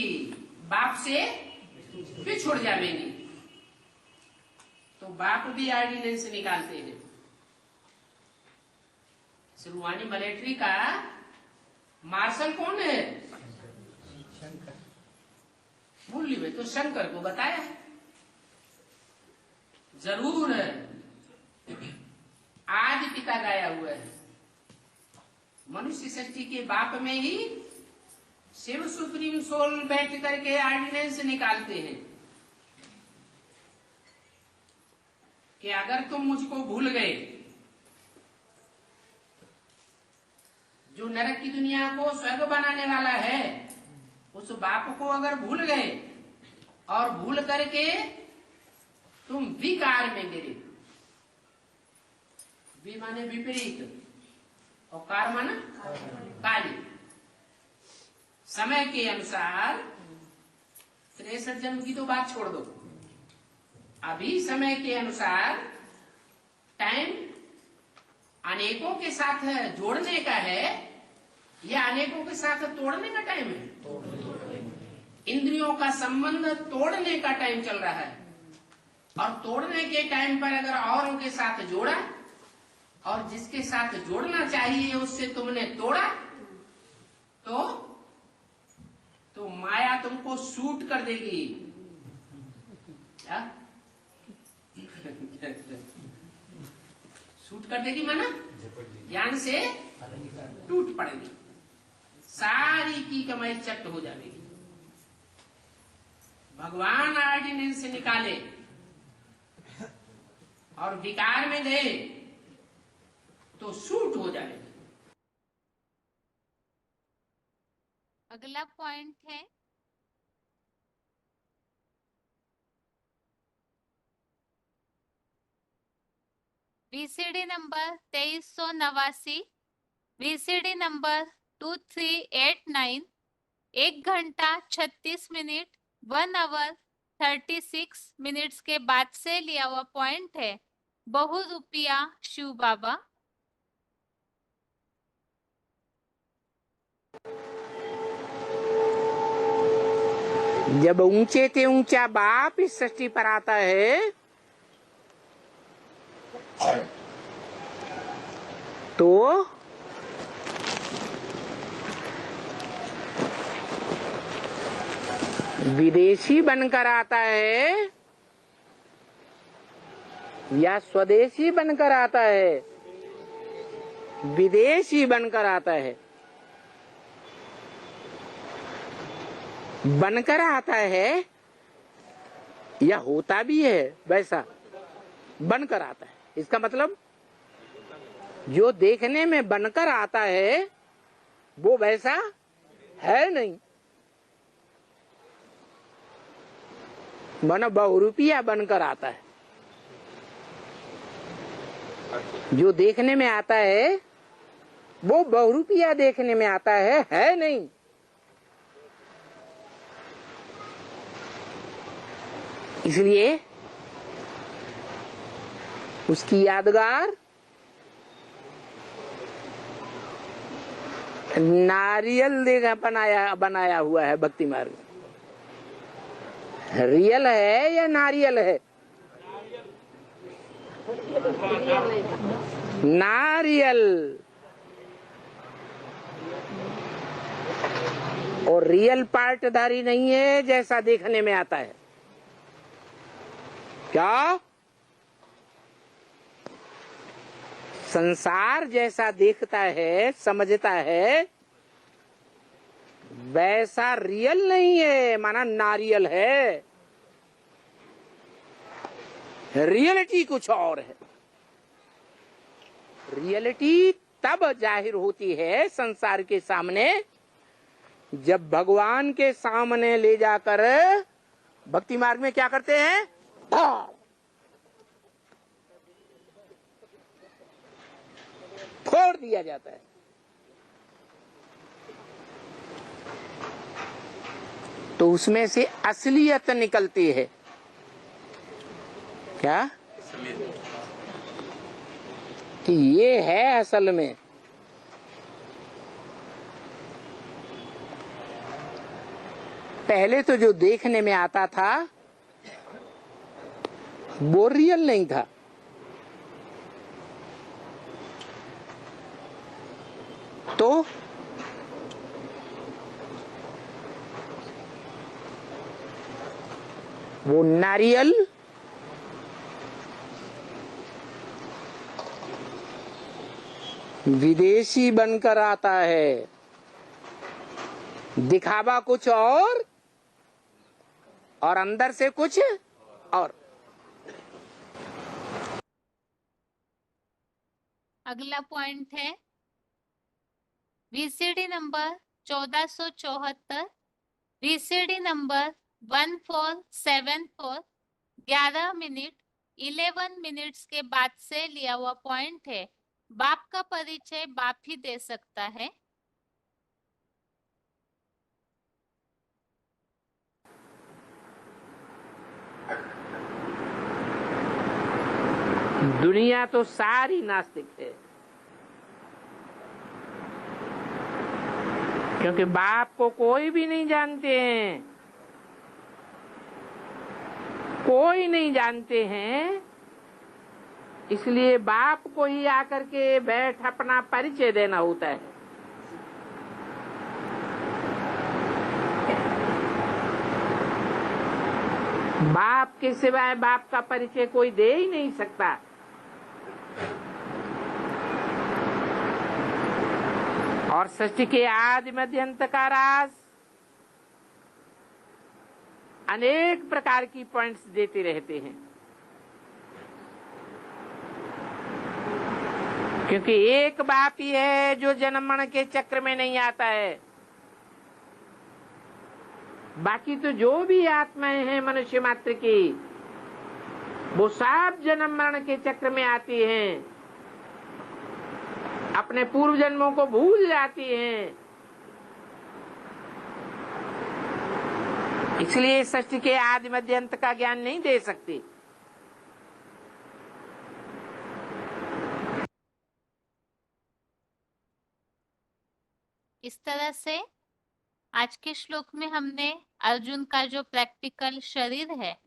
S3: बाप से बिछुड़ जाएंगी। तो बाप भी ऑर्डिनेंस निकालते हैं। रूहानी मिलिट्री का मार्शल कौन है? मुरली में तो शंकर को बताया जरूर है। आज पिता गाया हुआ है, मनुष्य सृष्टि के बाप में ही शिव सुप्रीम सोल बैठ करके ऑर्डिनेंस निकालते हैं कि अगर तुम मुझको भूल गए, जो नरक की दुनिया को स्वर्ग बनाने वाला है उस बाप को अगर भूल गए और भूल करके तुम विकार में गिरे। वि माने विपरीत और कार माना कार्य। समय के अनुसार त्रेसठ जन्म की तो बात छोड़ दो, अभी समय के अनुसार टाइम अनेकों के साथ जोड़ने का है या अनेकों के साथ तोड़ने का टाइम है? इंद्रियों का संबंध तोड़ने का टाइम चल रहा है, और तोड़ने के टाइम पर अगर औरों के साथ जोड़ा और जिसके साथ जोड़ना चाहिए उससे तुमने तोड़ा तो माया तुमको सूट कर देगी। क्या सूट कर देगी? माना ज्ञान से टूट पड़ेगी, सारी की कमाई चट हो जाएगी। भगवान ऑर्डिनेंस से निकाले और विकार में गए तो सूट हो जाएगी।
S1: अगला पॉइंट है वीसीडी नंबर 2389, वीसीडी नंबर 2389, 1 घंटा 36 मिनट 1 आवर 36 मिनट्स के बाद से लिया हुआ पॉइंट है बहुरूपिया शिव बाबा।
S3: जब ऊंचे ते ऊंचा बाप इस सृष्टि पर आता है तो विदेशी बनकर आता है या स्वदेशी बनकर आता है? विदेशी बनकर आता है। बनकर आता है या होता भी है वैसा? बनकर आता है। इसका मतलब जो देखने में बनकर आता है वो वैसा है नहीं, माना बहुरूपिया बनकर आता है। जो देखने में आता है वो बहुरूपिया देखने में आता है नहीं। इसलिए उसकी यादगार नारियल देखा बनाया हुआ है भक्ति मार्ग में। रियल है या नारियल है? नारियल। और रियल पार्टधारी नहीं है जैसा देखने में आता है। क्या संसार जैसा देखता है समझता है वैसा रियल नहीं है, माना नारियल है। रियलिटी कुछ और है। रियलिटी तब जाहिर होती है संसार के सामने जब भगवान के सामने ले जाकर भक्ति मार्ग में क्या करते हैं? फोड़ दिया जाता है। तो उसमें से असलियत निकलती है। क्या? कि ये है असल में। पहले तो जो देखने में आता था वो रियल नहीं था। तो वो नारियल विदेशी बनकर आता है। दिखावा कुछ और अंदर से कुछ और।
S1: अगला पॉइंट है VCD number 1474, VCD number 1474, 11 minute 11 minutes के बाद से लिया हुआ पॉइंट है। बाप का परिचय बाप ही दे सकता है।
S3: दुनिया तो सारी नास्तिक है, क्योंकि बाप को कोई भी नहीं जानते हैं, कोई नहीं जानते हैं। इसलिए बाप को ही आकर के बैठ अपना परिचय देना होता है। बाप के सिवाय बाप का परिचय कोई दे ही नहीं सकता। और सृष्टि के आदि मध्य अंत का राज अनेक प्रकार की पॉइंट्स देते रहते हैं, क्योंकि एक बाप ही है जो जन्म मरण के चक्र में नहीं आता है। बाकी तो जो भी आत्माएं हैं मनुष्य मात्र की, वो सब जन्म मरण के चक्र में आती हैं, अपने पूर्व जन्मों को भूल जाती हैं। इसलिए सृष्टि के आदि मध्य अंत का ज्ञान नहीं दे सकती।
S1: इस तरह से आज के श्लोक में हमने अर्जुन का जो प्रैक्टिकल शरीर है,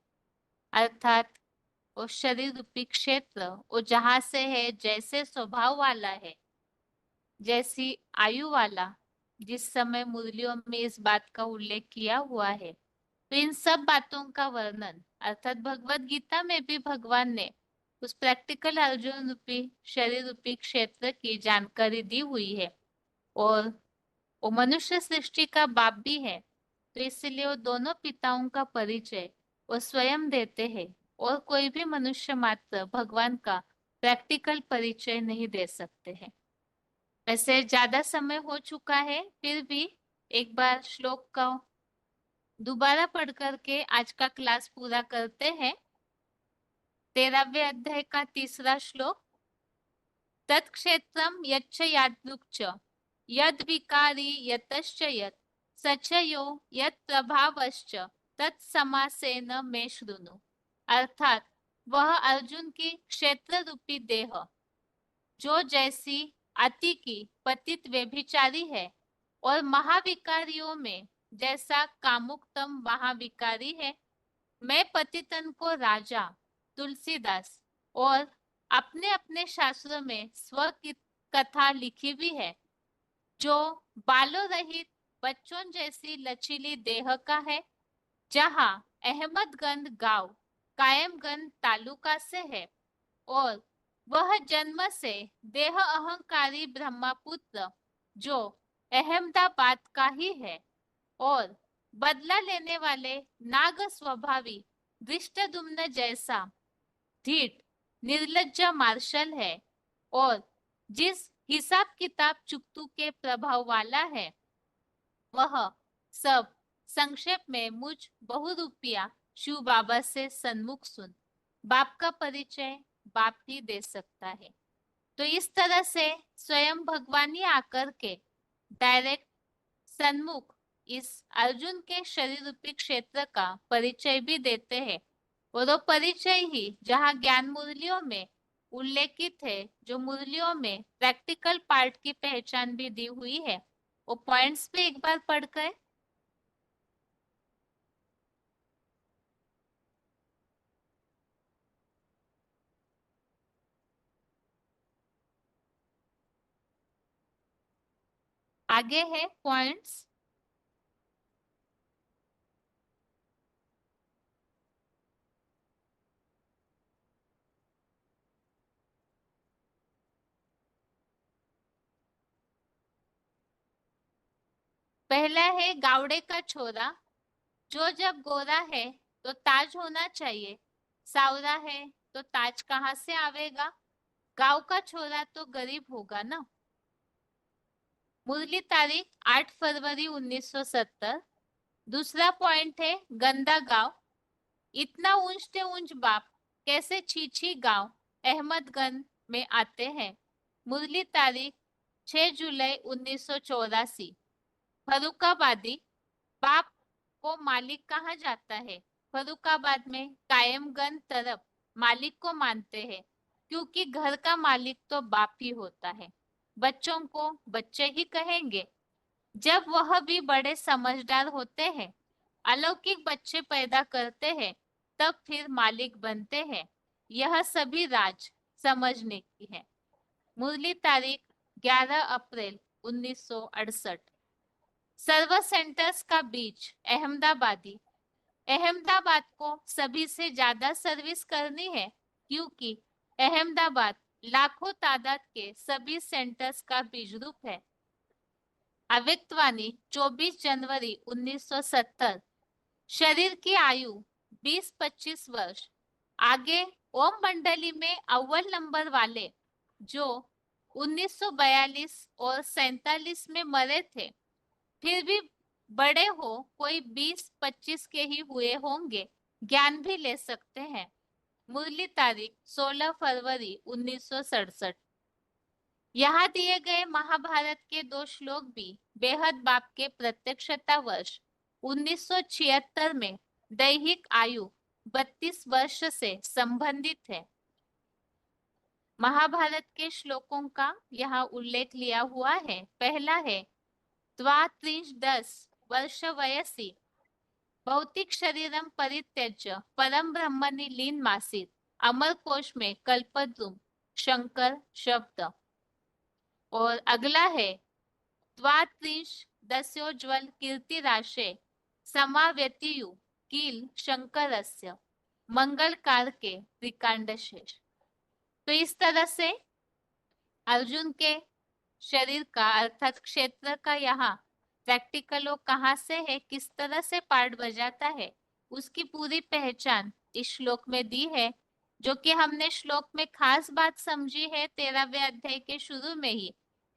S1: अर्थात वो शरीर रूपी क्षेत्र, वो जहां से है, जैसे स्वभाव वाला है, जैसी आयु वाला, जिस समय मुरलियों में इस बात का उल्लेख किया हुआ है, तो इन सब बातों का वर्णन अर्थात भगवत गीता में भी भगवान ने उस प्रैक्टिकल अर्जुन रूपी शरीर रूपी क्षेत्र की जानकारी दी हुई है। और वो मनुष्य सृष्टि का बाप भी है, तो इसलिए वो दोनों पिताओं का परिचय वो स्वयं देते हैं, और कोई भी मनुष्य मात्र भगवान का प्रैक्टिकल परिचय नहीं दे सकते हैं। वैसे ज्यादा समय हो चुका है, फिर भी एक बार श्लोक का दोबारा पढ़ करके आज का क्लास पूरा करते हैं। 13वें अध्याय का 3रा श्लोक। तत्क्षेत्रम यच्च यादृक् च यद विकारी यतश्च यत् सचयो यत् प्रभावश्च तत्समासेन मे शृणु। अर्थात वह अर्जुन की क्षेत्र रूपी देह, जो जैसी अति की पतित व्यभिचारी है, और महाविकारियों में जैसा कामुकतम महाविकारी है, मैं पतितन को राजा तुलसीदास और अपने अपने शास्त्रों में स्व की कथा लिखी भी है, जो बालों रहित बच्चों जैसी लचीली देह का है, जहाँ अहमदगंज गांव कायमगंज तालुका से है, और वह जन्म से देह अहंकारी ब्रह्मपुत्र जो अहमदाबाद का ही है, और बदला लेने वाले नाग स्वभावी दृष्टद्युम्न जैसा धीट निर्लज्ज मार्शल है, और जिस हिसाब किताब चुकतू के प्रभाव वाला है, वह सब संक्षेप में मुझ बहुरूपिया शिव बाबा से सन्मुख सुन। बाप का परिचय बाप ही दे सकता है। तो इस तरह से स्वयं भगवान ही आकर के डायरेक्ट सन्मुख इस अर्जुन के शरीर रूपी क्षेत्र का परिचय भी देते हैं, और वो परिचय ही जहाँ ज्ञान मुरलियों में उल्लेखित है, जो मुरलियों में प्रैक्टिकल पार्ट की पहचान भी दी हुई है, वो पॉइंट्स पे एक बार पढ़ कर आगे है पॉइंट्स। पहला है गावड़े का छोरा, जो जब गोरा है तो ताज होना चाहिए, सावरा है तो ताज कहाँ से आवेगा, गांव का छोरा तो गरीब होगा ना। मुरली तारीख 8 फरवरी 1970। दूसरा पॉइंट है गंदा गांव, इतना ऊंच से ऊंच बाप कैसे छीछी गांव अहमदगंज में आते हैं। मुरली तारीख 6 जुलाई 1984। फर्रुखाबादी बाप को मालिक कहा जाता है। फर्रुखाबाद में कायमगंज तरफ मालिक को मानते हैं, क्योंकि घर का मालिक तो बाप ही होता है। बच्चों को बच्चे ही कहेंगे। जब वह भी बड़े समझदार होते हैं, अलौकिक बच्चे पैदा करते हैं, तब फिर मालिक बनते हैं। यह सभी राज समझने की है। मुरली तारीख 11 अप्रैल 1968। सर्व सेंटर्स का बीच अहमदाबादी। अहमदाबाद को सभी से ज्यादा सर्विस करनी है, क्योंकि अहमदाबाद लाखों तादाद के सभी सेंटर्स का बीज रूप है। अव्यक्तवाणी 24 जनवरी 1970। शरीर की आयु 20-25 वर्ष। आगे ओम मंडली में अव्वल नंबर वाले जो 1942 और 47 में मरे थे, फिर भी बड़े हो कोई 20-25 के ही हुए होंगे, ज्ञान भी ले सकते हैं। मुरली तारीख 16 फरवरी 1967। यहाँ दिए गए महाभारत के 2 श्लोक भी बेहद बाप के प्रत्यक्षता वर्ष 1976 में दैहिक आयु 32 वर्ष से संबंधित है। महाभारत के श्लोकों का यहाँ उल्लेख लिया हुआ है। पहला है, द्वात्रिंश 10 वर्ष वयसी भौतिक शरीरम परित्यज्य परम ब्रह्मनि लीन मासीत। अमर कोश में कल्पद्रुम शंकर शब्द। और अगला है, द्वात्रिंश दस्योज्वल कीर्ति राशे समाव्यतियु कील शंकरस्य मंगल कार के त्रिकांड शेष। तो इस तरह से अर्जुन के शरीर का अर्थात क्षेत्र का यहाँ प्रैक्टिकल वो कहाँ से है, किस तरह से पार्ट बजाता है, उसकी पूरी पहचान इस श्लोक में दी है। जो कि हमने श्लोक में खास बात समझी है 13वें अध्याय के शुरू में ही।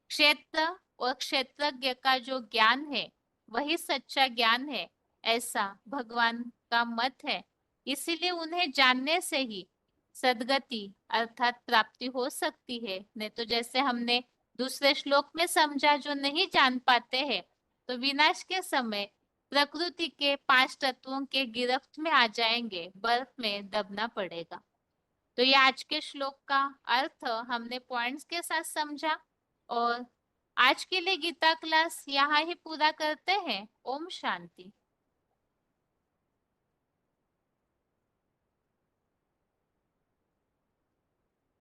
S1: क्षेत्र और क्षेत्रज्ञ का जो ज्ञान है वही सच्चा ज्ञान है, ऐसा भगवान का मत है। इसीलिए उन्हें जानने से ही सदगति अर्थात प्राप्ति हो सकती है। नहीं तो जैसे हमने दूसरे श्लोक में समझा, जो नहीं जान पाते हैं तो विनाश के समय प्रकृति के 5 तत्वों के गिरफ्त में आ जाएंगे, बर्फ में दबना पड़ेगा। तो ये आज के श्लोक का अर्थ हमने पॉइंट्स के साथ समझा। और आज के लिए गीता क्लास यहाँ ही पूरा करते हैं। ओम शांति।